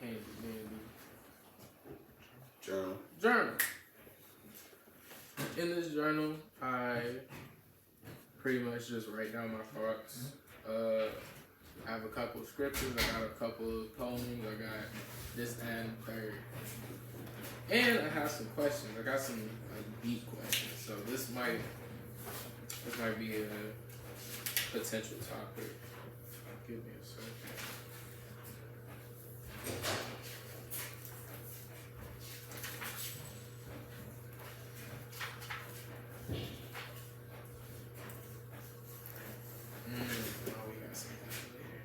handy dandy journal. In this journal, I pretty much just write down my thoughts. I have a couple of scriptures. I got a couple of poems. I got this and third. And I have some questions. I got some like deep questions. So this might be a potential topic. Give me a second. We got something later.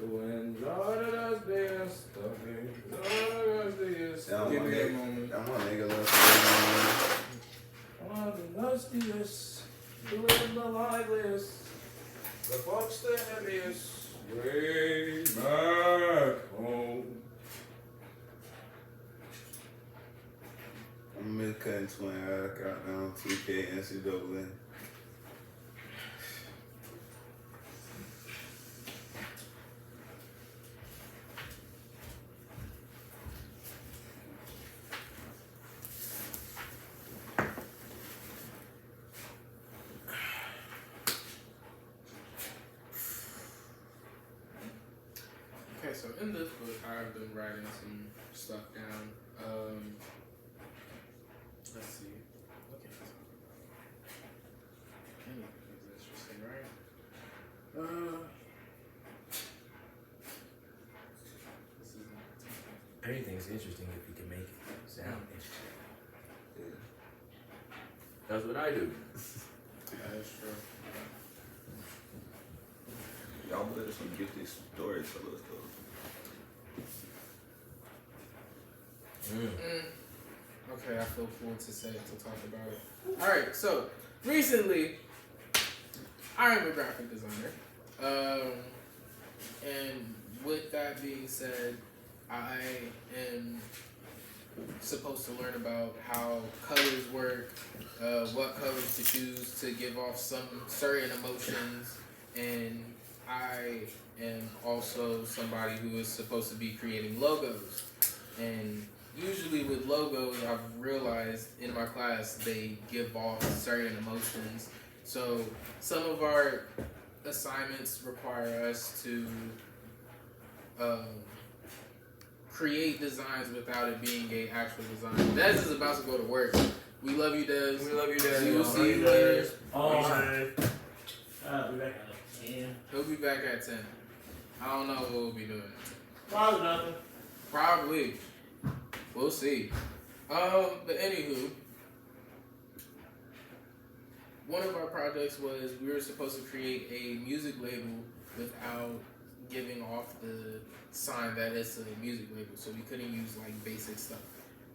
When Jordan has been stuck in, give me a moment. I'm one nigga left. One of the lustiest, doing the liveliest, the fuck's the heaviest, way back home. I'm mid-cutting twin. I got down 2K NCAA. Okay, so in this book, I've been writing some stuff down. Let's see. Look at this. Anything is interesting, right? This is not Anything's interesting if you can make it sound interesting. Yeah. That's what I do. that is true. Y'all better some get these stories tell us though. Okay, I feel cool to talk about it. Alright, so recently I am a graphic designer. And with that being said, I am supposed to learn about how colors work, what colors to choose to give off some certain emotions, and I am also somebody who is supposed to be creating logos. And usually with logos, I've realized in my class, they give off certain emotions. So some of our assignments require us to create designs without it being an actual design. Des is about to go to work. We love you, Des. We love you, Des. We will see you later. Oh, man. I'll be back at 10. He'll be back at 10. I don't know what we'll be doing. Probably nothing. Probably. We'll see. But anywho, one of our projects was we were supposed to create a music label without giving off the sign that it's a music label. So we couldn't use like basic stuff.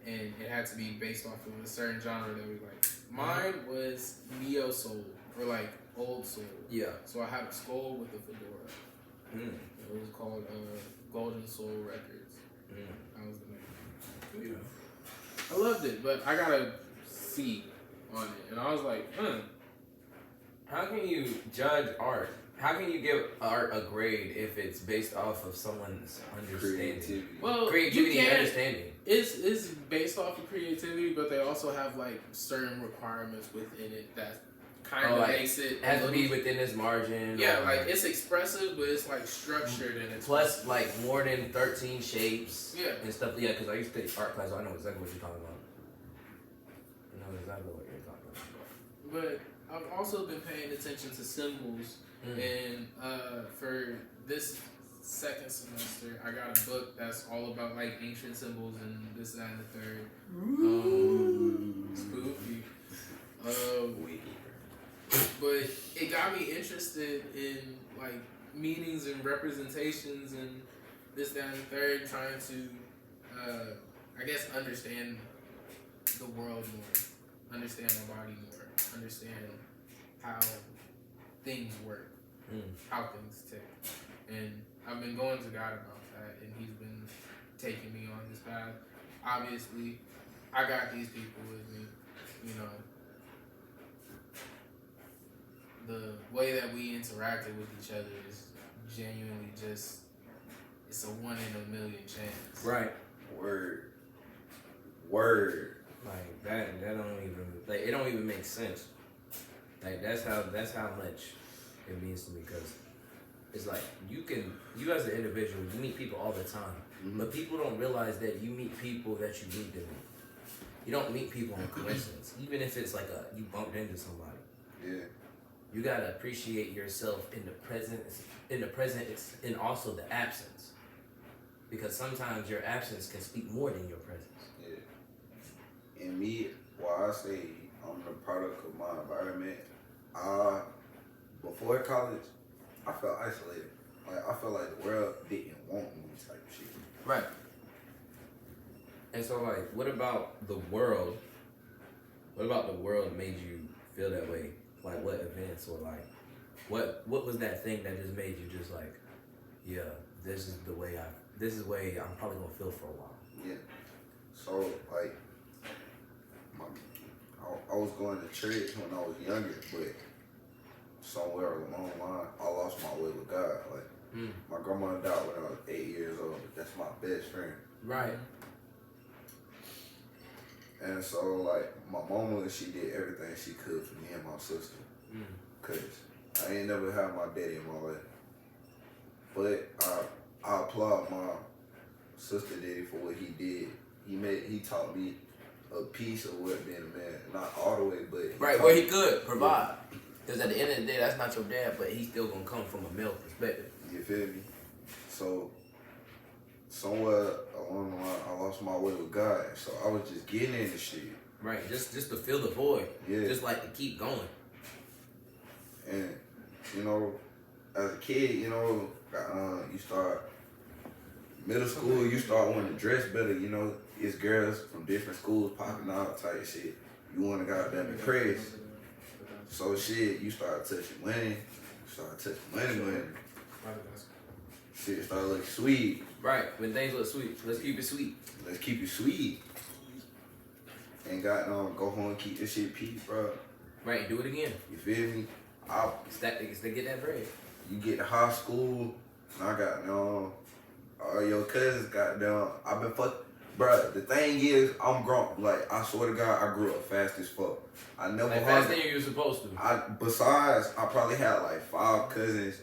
And it had to be based off of a certain genre that we like. Mine was neo soul or like old soul. Yeah. So I had a skull with a fedora. It was called Golden Soul Records. That was the name. I loved it, but I got a C on it, and I was like, How can you judge art? How can you give art a grade if it's based off of someone's understanding? Well, Creativity and understanding. It's based off of creativity, but they also have like certain requirements within it that kind of makes it has to be within this margin. Yeah, like it's expressive, but it's like structured and it's plus like more than 13 shapes. Yeah. And stuff. Yeah, because I used to take art class, so I know exactly what you're talking about. I know exactly what you're talking about. But I've also been paying attention to symbols, and for this second semester, I got a book that's all about like ancient symbols and this, that, and the third. Spooky. But it got me interested in like meanings and representations and this, that, and the third, trying to, I guess, understand the world more, understand my body more, understand how things work, how things tick. And I've been going to God about that, and he's been taking me on this path. Obviously, I got these people with me, you know. The way that we interacted with each other is genuinely just, it's a 1 in a million chance. Right. Word. Like that don't even, like, it don't even make sense. Like that's how much it means to me, because it's like you as an individual, you meet people all the time, but people don't realize that you meet people that you meet them. You don't meet people on coincidence, even if it's like you bumped into somebody. Yeah. You gotta appreciate yourself in the present, and also the absence, because sometimes your absence can speak more than your presence. Yeah. And me, while I say I'm the product of my environment, before college, I felt isolated. Like I felt like the world didn't want me type shit. Right. And so, like, what about the world? What about the world made you feel that way? Like, what events or like, what was that thing that just made you just like, yeah, this is the way I'm probably gonna feel for a while. Yeah. So like, I was going to church when I was younger, but somewhere along the line, I lost my way with God. Like, my grandma died when I was 8 years old. That's my best friend. Right. And so, like, my mama, she did everything she could for me and my sister. Because I ain't never had my daddy in my life. But I applaud my sister daddy for what he did. He taught me a piece of what being a man. Not all the way, but... Right, where he could provide. Because at the end of the day, that's not your dad, but he's still going to come from a male perspective. You feel me? So, somewhere along the line, I lost my way with God. So, I was just getting in the shit. Right, just to fill the void. Yeah. Just like to keep going. And, you know, as a kid, you know, you start middle school, you start wanting to dress better, you know. It's girls from different schools popping out type shit. You want to goddamn impress. So shit, you start touching money. Shit start looking sweet. Right, when things look sweet, let's keep it sweet. And go home and keep this shit peace, bro. Right, do it again. You feel me? To get that bread. you get to high school, and I got all your cousins got down. I've been bruh, the thing is, I'm grown. Like, I swear to God, I grew up fast as fuck. I never like faster than you were supposed to. Besides, I probably had like 5 cousins.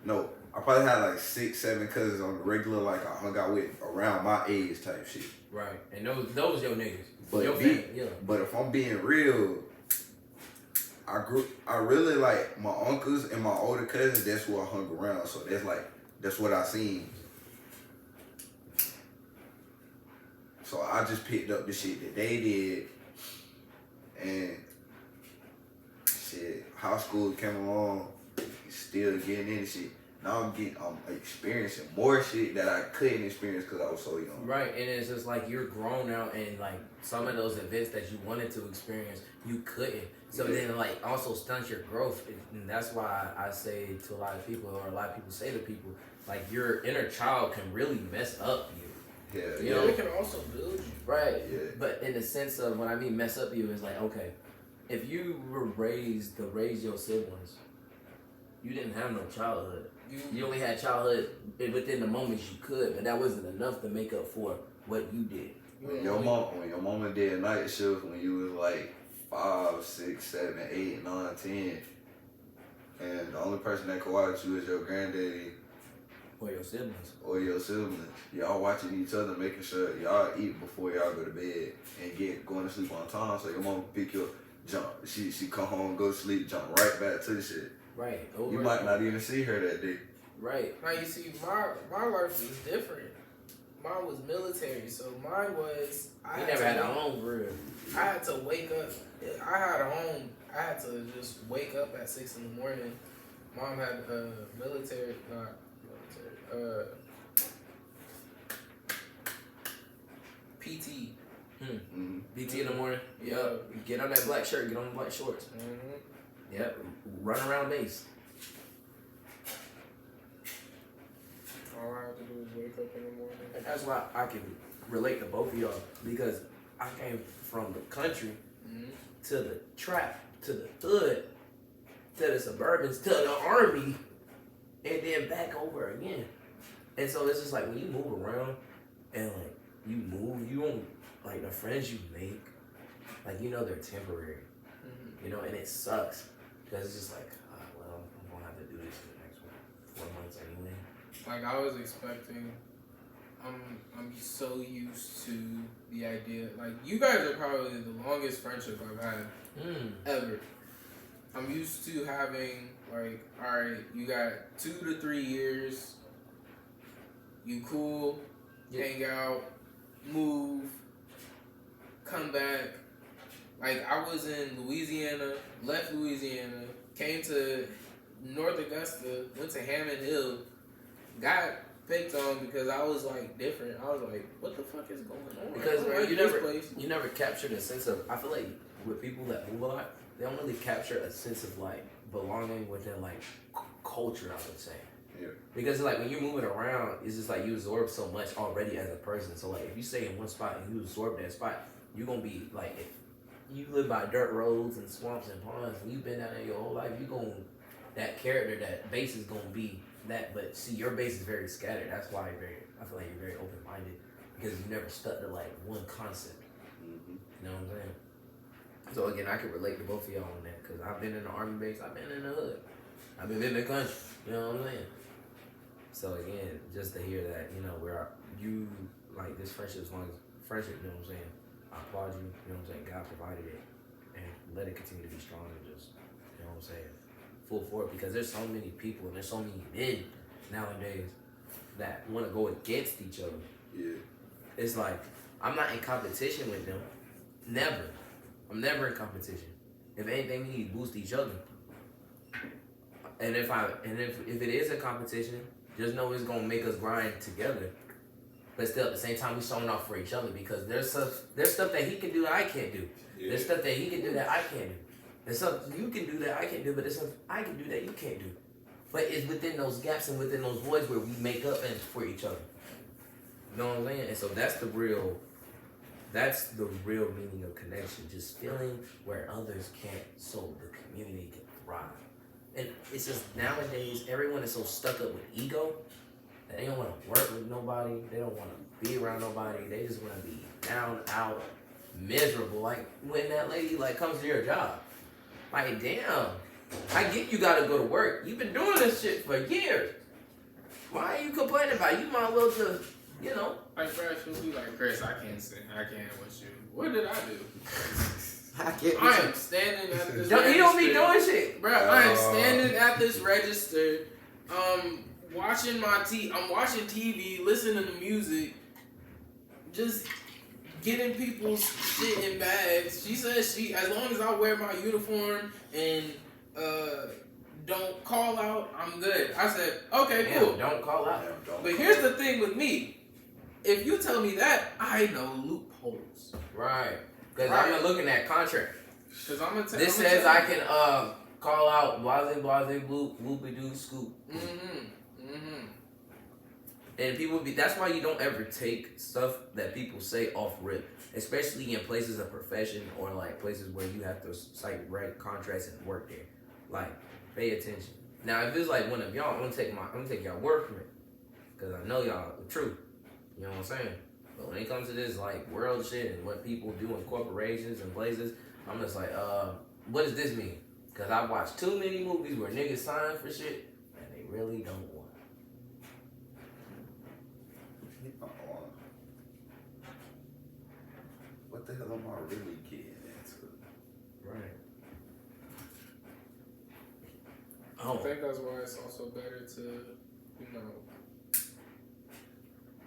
No, I probably had like 6, 7 cousins on the regular, like I hung out with around my age type shit. Right, and those your niggas. But your family, yeah. But if I'm being real, I really like my uncles and my older cousins. That's who I hung around. So that's what I seen. So I just picked up the shit that they did, and shit, high school came along, still getting into shit. Now I'm experiencing more shit that I couldn't experience because I was so young. Right, and it's just like you're grown now, and like some of those events that you wanted to experience, you couldn't. So then like also stunts your growth, and that's why I say to a lot of people, or a lot of people say to people, like your inner child can really mess up you. Yeah, you know, it can also build you. Right. Yeah. But in the sense of when I mean mess up you is like, okay, if you were raised to raise your siblings, you didn't have no childhood. You only had childhood within the moments you could, but that wasn't enough to make up for what you did. When your mama did night shift when you was like 5, 6, 7, 8, 9, 10, and the only person that could watch you is your granddaddy. Or your siblings. Y'all watching each other, making sure y'all eat before y'all go to bed and going to sleep on time. So your mom pick you up, jump. She come home, go to sleep, jump right back to the shit. Right. You might not even see her that day. Right. Now you see, my life was different. Mine was military, so mine was. I never had a home, for real. I had to wake up. I had a home. I had to just wake up at 6 in the morning. Mom had military. PT. PT in the morning. Yep. Get on that black shirt. Get on the black shorts. Mm-hmm. Yep. Run around base. All I have to do is wake up in the morning. And that's why I can relate to both of y'all, because I came from the country to the trap, to the hood, to the suburbans, to the army, and then back over again. And so it's just like when you move around and like you don't, like the friends you make, like you know they're temporary, you know, and it sucks because it's just like, well, I'm gonna have to do this for the next 4 months anyway. Like I was expecting, I'm so used to the idea. Like you guys are probably the longest friendship I've had ever. I'm used to having like, all right, you got 2 to 3 years. You cool, hang out, move, come back. Like I was in Louisiana, left Louisiana, came to North Augusta, went to Hammond Hill, got picked on because I was like different. I was like, what the fuck is going on? Because like you never captured a sense of, I feel like with people that move a lot, they don't really capture a sense of like belonging within like culture, I would say. Yeah. Because like when you're moving around, it's just like you absorb so much already as a person. So like if you stay in one spot and you absorb that spot, you're gonna be like, if you live by dirt roads and swamps and ponds and you've been down there your whole life, that character, that base is gonna be that. But see, your base is very scattered. That's why I feel like you're very open minded, because you never stuck to like one concept. You know what I'm saying? So again, I can relate to both of y'all on that, because I've been in the army base, I've been in the hood, I've been in the country. You know what I'm saying? So again, just to hear that, you know, where you like this friendship, as long as friendship, you know what I'm saying? I applaud you, you know what I'm saying? God provided it, and let it continue to be strong, and just, you know what I'm saying, full forward, because there's so many people and there's so many men nowadays that want to go against each other. Yeah. It's like, I'm not in competition with them. Never. I'm never in competition. If anything, we need to boost each other. And if it is a competition, just know it's gonna make us grind together. But still, at the same time, we showing off for each other, because there's stuff that he can do that I can't do. Yeah. There's stuff that he can do that I can't do. There's stuff you can do that I can't do, but there's stuff I can do that you can't do. But it's within those gaps and within those voids where we make up and for each other. You know what I'm saying? And so that's the real meaning of connection. Just feeling where others can't, so the community can thrive. And it's just nowadays, everyone is so stuck up with ego that they don't want to work with nobody. They don't want to be around nobody. They just want to be down, out, miserable. Like when that lady like comes to your job, like damn, I get you got to go to work. You've been doing this shit for years. Why are you complaining about it? You might as well just, you know. Like, bro, she'll be like, Chris, I can't with you. What did I do? I am standing at this register. You don't be doing shit. Bro, I am standing at this register, watching I'm watching TV, listening to music, just getting people's shit in bags. She says as long as I wear my uniform and don't call out, I'm good. I said, okay, cool. Don't call out. But here's the thing with me. If you tell me that, I know loopholes. Right. Because I'm looking at contract. Because I'm going to tell This says I can call out blase, bloop, whoopie-doo, scoop. And people that's why you don't ever take stuff that people say off rip. Especially in places of profession or like places where you have to write contracts and work there. Like, pay attention. Now, if it's like one of y'all, I'm gonna take y'all word from it. Because I know y'all the truth. You know what I'm saying? But when it comes to this like world shit and what people do in corporations and places, I'm just like, what does this mean? Because I've watched too many movies where niggas sign for shit and they really don't want. What the hell am I really getting into? Right. I think that's why it's also better to,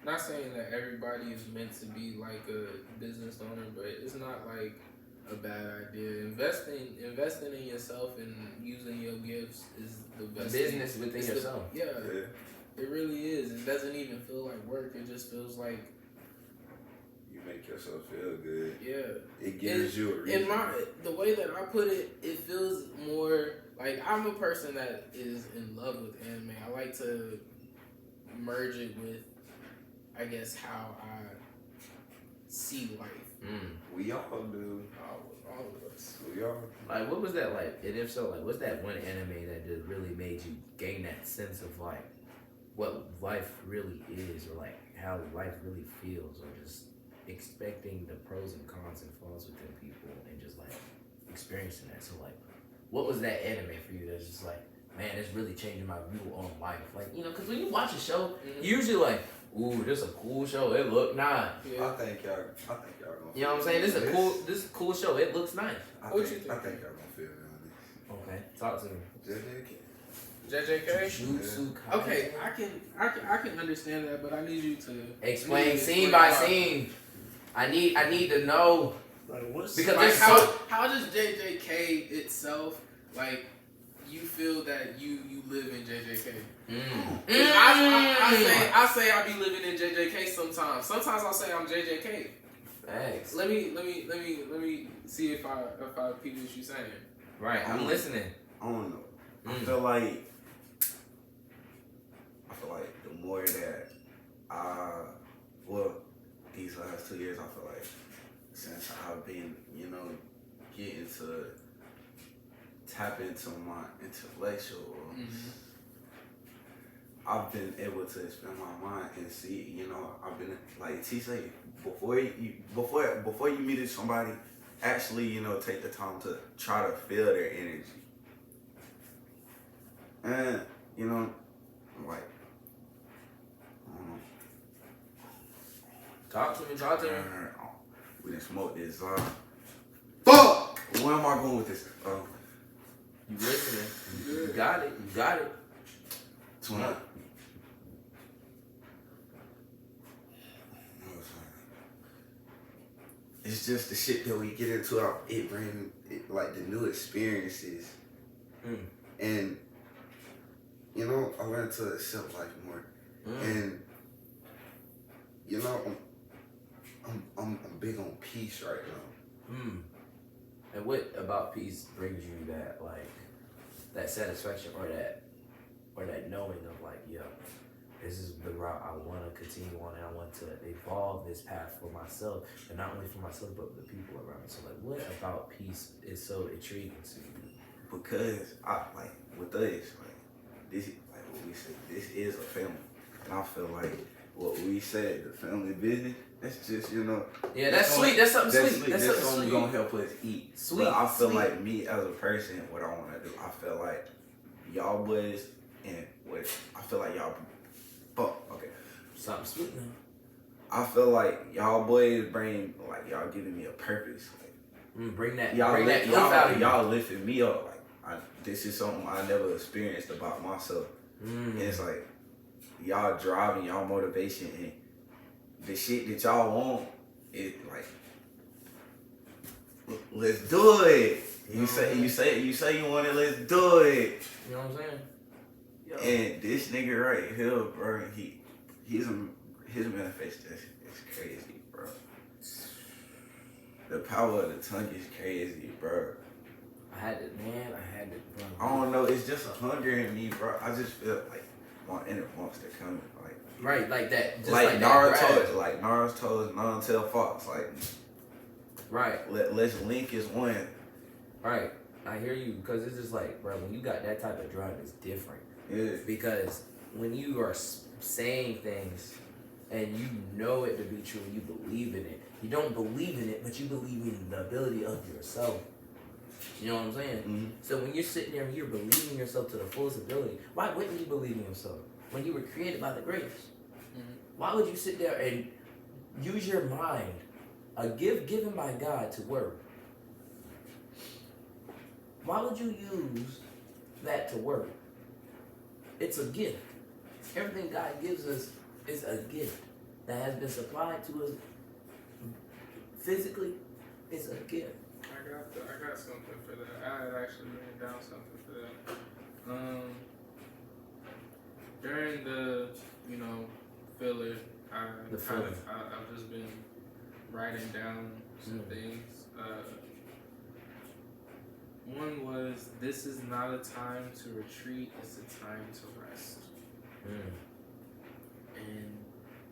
not saying that everybody is meant to be like a business owner, but it's not like a bad idea. Investing in yourself and using your gifts is the best. Business within yourself. Yeah, it really is. It doesn't even feel like work. It just feels like you make yourself feel good. Yeah, it gives you a reason. The way that I put it, it feels more like I'm a person that is in love with anime. I like to merge it with, I guess, how I see life. We all do. All of us. We all. Like, what was that like? And if so, like, what's that one anime that just really made you gain that sense of like what life really is, or like how life really feels, or just expecting the pros and cons and flaws within people, and just like experiencing that. So like, what was that anime for you that's just like, man, it's really changing my view on life? Like, because when you watch a show, you usually like, ooh, this is a cool show. It look nice. Yeah. I think y'all gonna. You know what I'm saying? This is a cool show. It looks nice. I think y'all gonna feel it on this. Okay, talk to me. JJK. Okay, I can understand that, but I need you to explain scene by scene. I need to know. Like what's because like how does JJK itself, like, you feel that you live in JJK? I say I be living in JJK sometimes. Sometimes I'll say I'm JJK. Thanks. Let me see if I peep what you're saying. Right, I'm listening. I don't know. I feel like the more that these last 2 years, I feel like since I've been, getting to tap into my intellectual, I've been able to expand my mind and see, I've been like T say, before you meet somebody, actually, take the time to try to feel their energy. And, like, Talk to me. We done smoked this. Fuck! Where am I going with this? You listening. You got it. 20. It's just the shit that we get into. It brings like the new experiences, and I learned to accept life more, and I'm big on peace right now. And what about peace brings you that satisfaction or that knowing of like, yo, this is the route I want to continue on, and I want to evolve this path for myself, and not only for myself but the people around me. So like, what about peace is so intriguing to you? Because with us, like this, like what we said, this is a family, and I feel like what we said, the family business, that's just Yeah, that's sweet. That's something sweet. That's something something sweet. gonna help us eat. Sweet. But I feel sweet. like me as a person, what I want to do, I feel like y'all boys and what I feel like y'all. Okay. Something sweet, man. I feel like y'all boys bring like y'all giving me a purpose. Like, Bring that. y'all Bring that y'all, out of you. y'all lifting me up. Like this is something I never experienced about myself. And it's like y'all driving, y'all motivation, and the shit that y'all want. It like, let's do it. You say you want it. Let's do it. You know what I'm saying? Yo. And this nigga right here, bro, his manifestation is crazy, bro. The power of the tongue is crazy, bro. I had to. Bro. I don't know. It's just a hunger in me, bro. I just feel like my inner monster coming, like. Right, like that. Just like that Naruto's non-tail fox. Like, right. Let's link as one. Right. I hear you, because it's just like, bro, when you got that type of drive, it's different. Yeah. Because when you are saying things and you know it to be true, you believe in it. You don't believe in it, but you believe in the ability of yourself. You know what I'm saying? Mm-hmm. So when you're sitting there and you're believing yourself to the fullest ability, why wouldn't you believe in yourself? When you were created by the greatest. Why would you sit there and use your mind, a gift given by God, to work? Why would you use that to work? It's a gift. Everything God gives us is a gift that has been supplied to us physically. It's a gift. I got something for that. I had actually written down something for that. During the filler, I've just been writing down some things. One was, this is not a time to retreat, it's a time to rest. And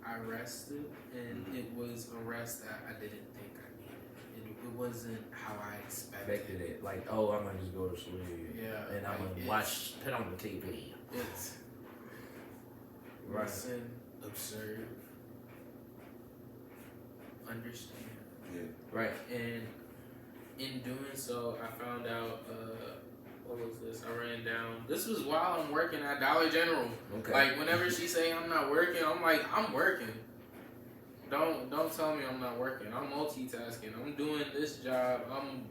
I rested, and it was a rest that I didn't think I needed. It wasn't how I expected it. Like, oh, I'm gonna just go to sleep. Yeah. And I'm gonna put on the TV. It's Right. listen, observe, understand. Yeah. Right. And in doing so, I found out, what was this? I ran down. This was while I'm working at Dollar General. Okay. Like, whenever she say I'm not working, I'm like, I'm working. Don't tell me I'm not working. I'm multitasking. I'm doing this job. I'm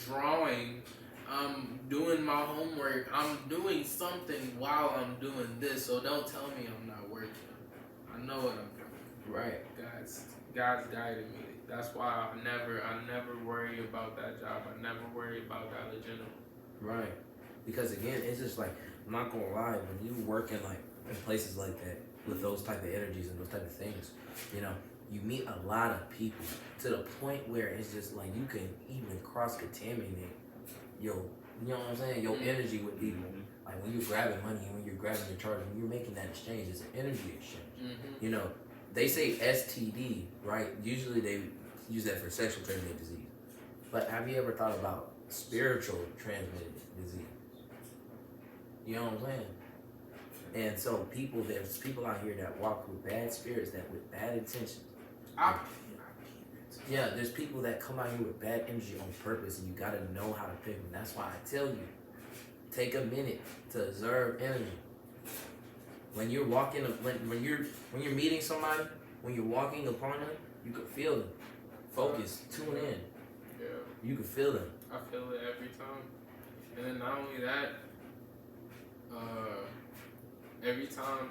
drawing. I'm doing my homework. I'm doing something while I'm doing this. So don't tell me I'm not working. I know what I'm doing. Right. God's guided me. That's why I never worry about that job. I never worry about Dollar General. Right. Because again, it's just like, I'm not gonna lie, when you working like in places like that with those type of energies and those type of things, you meet a lot of people to the point where it's just like you can even cross-contaminate your, you know what I'm saying, your energy with people. Like when you're grabbing money and when you're grabbing your charge, when you're making that exchange, it's an energy exchange. They say STD, right? Usually they use that for sexual transmitted disease. But have you ever thought about spiritual transmitted disease? You know what I'm saying? And so there's people out here that walk with bad spirits, that with bad intentions. Yeah, there's people that come out here with bad energy on purpose, and you gotta know how to pick them. That's why I tell you, take a minute to observe energy. When you're walking, when you're meeting somebody, when you're walking upon them, you can feel them. Focus, tune in. Yeah. You can feel them. I feel it every time. And then not only that, every time,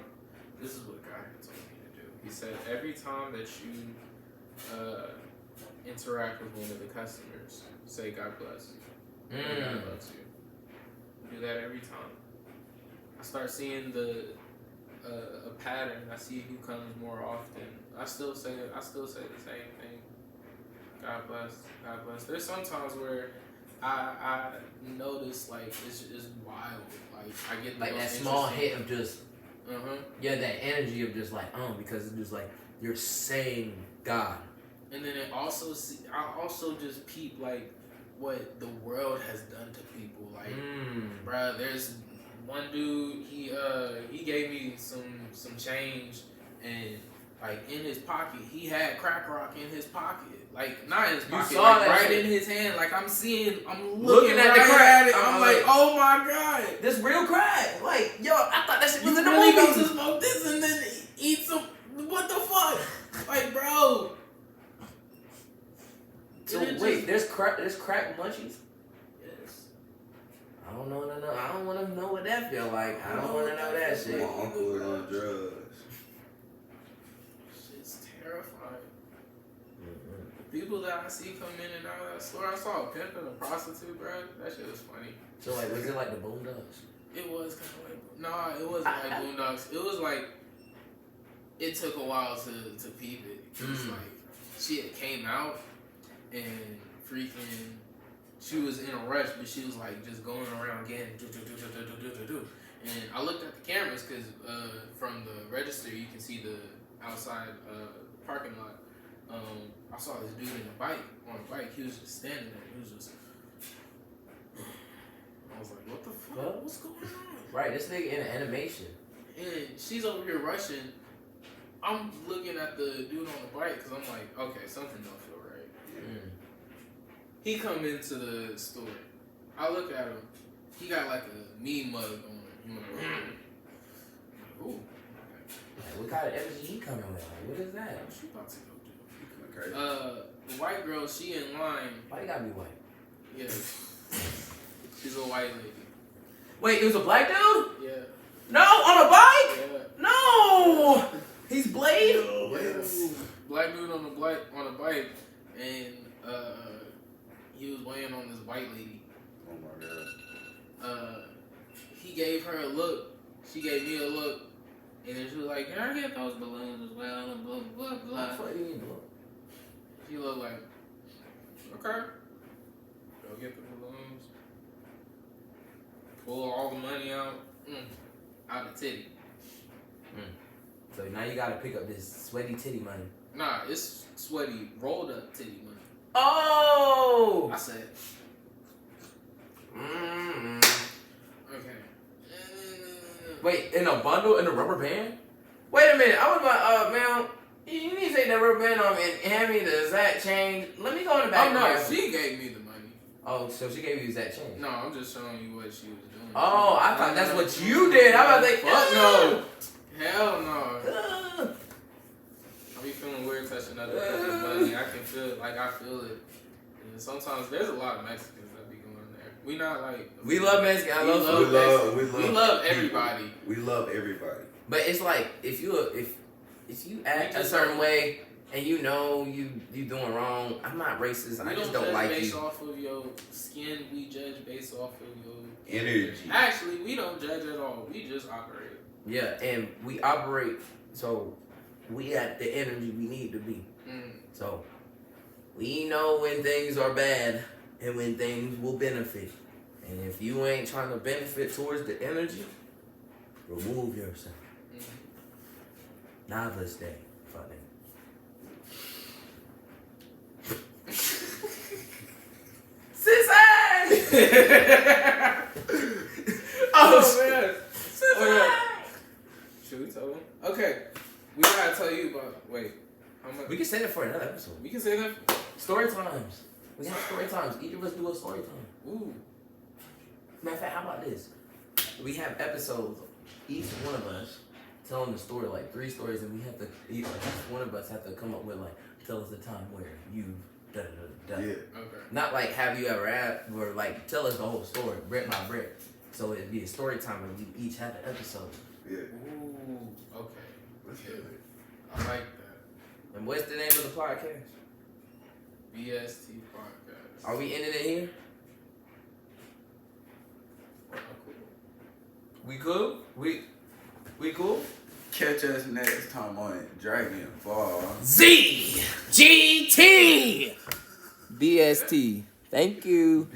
this is what God told me to do. He said every time that you interact with one of the customers, say God bless you. God loves you. Do that every time. I start seeing a pattern. I see who comes more often. I still say the same thing. God bless. God bless. There's sometimes where I notice like it's wild. Like I get like that small hit of just that energy of just like because it's just like you're saying God. And then I also just peep like what the world has done to people. Like, bruh, there's one dude, he gave me some change, and like in his pocket, he had crack rock in his pocket. Like not in his pocket, saw like that right shit. in his hand. Like I'm Looking at the right crack. at it. I'm like, oh my god. This real crack. Like, yo, I thought that shit was You in the really about movie. to smoke this and then eat some? What the fuck? Like, bro. So wait, there's crack munchies? Yes. I don't know. I don't want to know what that feel like. I don't want to know that shit. My uncle was on drugs. Shit's terrifying. People that I see come in and out of that store, I saw a pimp and a prostitute, bro. That shit was funny. So like, was it like the Boondocks? It was kind of like, nah, it wasn't like Boondocks. It was like, it took a while to peep it. Cause like, shit came out and freaking, she was in a rush, but she was like just going around getting do. And I looked at the cameras because from the register you can see the outside parking lot. I saw this dude on a bike. He was just standing there. He was just. I was like, what the fuck? What's going on? Right, this nigga in animation. And she's over here rushing. I'm looking at the dude on the bike because I'm like, okay, something don't feel right. He come into the store. I look at him. He got like a me mug on him. I'm like, ooh. What kind of energy he coming with? Like, what is that? What you about to go do? Crazy. The white girl, she in line. Why you gotta be white? Yeah. She's a white lady. Wait, it was a black dude? Yeah. No, on a bike? Yeah. No! He's Blade? Yes. Black dude on a bike, and he was weighing on this white lady. Oh my god. He gave her a look. She gave me a look, and then she was like, "Can I get those balloons as well?" And blah blah blah. What do you mean, bro? She looked like, "Okay, go get the balloons. Pull all the money out, out of titty." So now you gotta pick up this sweaty titty money. Nah, it's sweaty rolled up titty money. Oh! I said, okay. Wait, in a bundle, in a rubber band? Wait a minute, I was like, man, you need to take that rubber band off and hand me the exact change. Let me go in the back. Oh no, she gave me the money. Oh, so she gave you exact change? No, I'm just showing you what she was doing. Oh, I thought that's what you did. I was like, fuck no. Hell no. I be feeling weird touching other people's money. I can feel it. And sometimes there's a lot of Mexicans that be going there. We not like. We love Mexican. I love food. We love everybody. We love everybody. But it's like if you act a certain way and you know you doing wrong, I'm not racist. I just don't like you. We don't judge based off of your skin. We judge based off of your Energy. Actually, we don't judge at all. We just operate. Yeah, and we operate so we at the energy we need to be. So we know when things are bad and when things will benefit. And if you ain't trying to benefit towards the energy, remove yourself. Namaste, funny. Oh man. Should we tell them? Okay. We gotta tell you about. Wait. How much? We can say that for another episode. We can say that. Story times. We have story times. Each of us do a story time. Ooh. Matter of fact, how about this? We have episodes, each one of us telling the story, like 3 stories, and we have to, each one of us have to come up with, like, tell us the time where you da-da-da-da. Yeah. Okay. Not like, have you ever had, or like, tell us the whole story, brick by brick. So it'd be a story time, and we each have an episode. Yeah. Ooh. Okay. Let's do it. I like that. And what's the name of the podcast? BST Podcast. Are we ending it here? We cool? We cool? Catch us next time on Dragon Ball ZGT! BST. Thank you.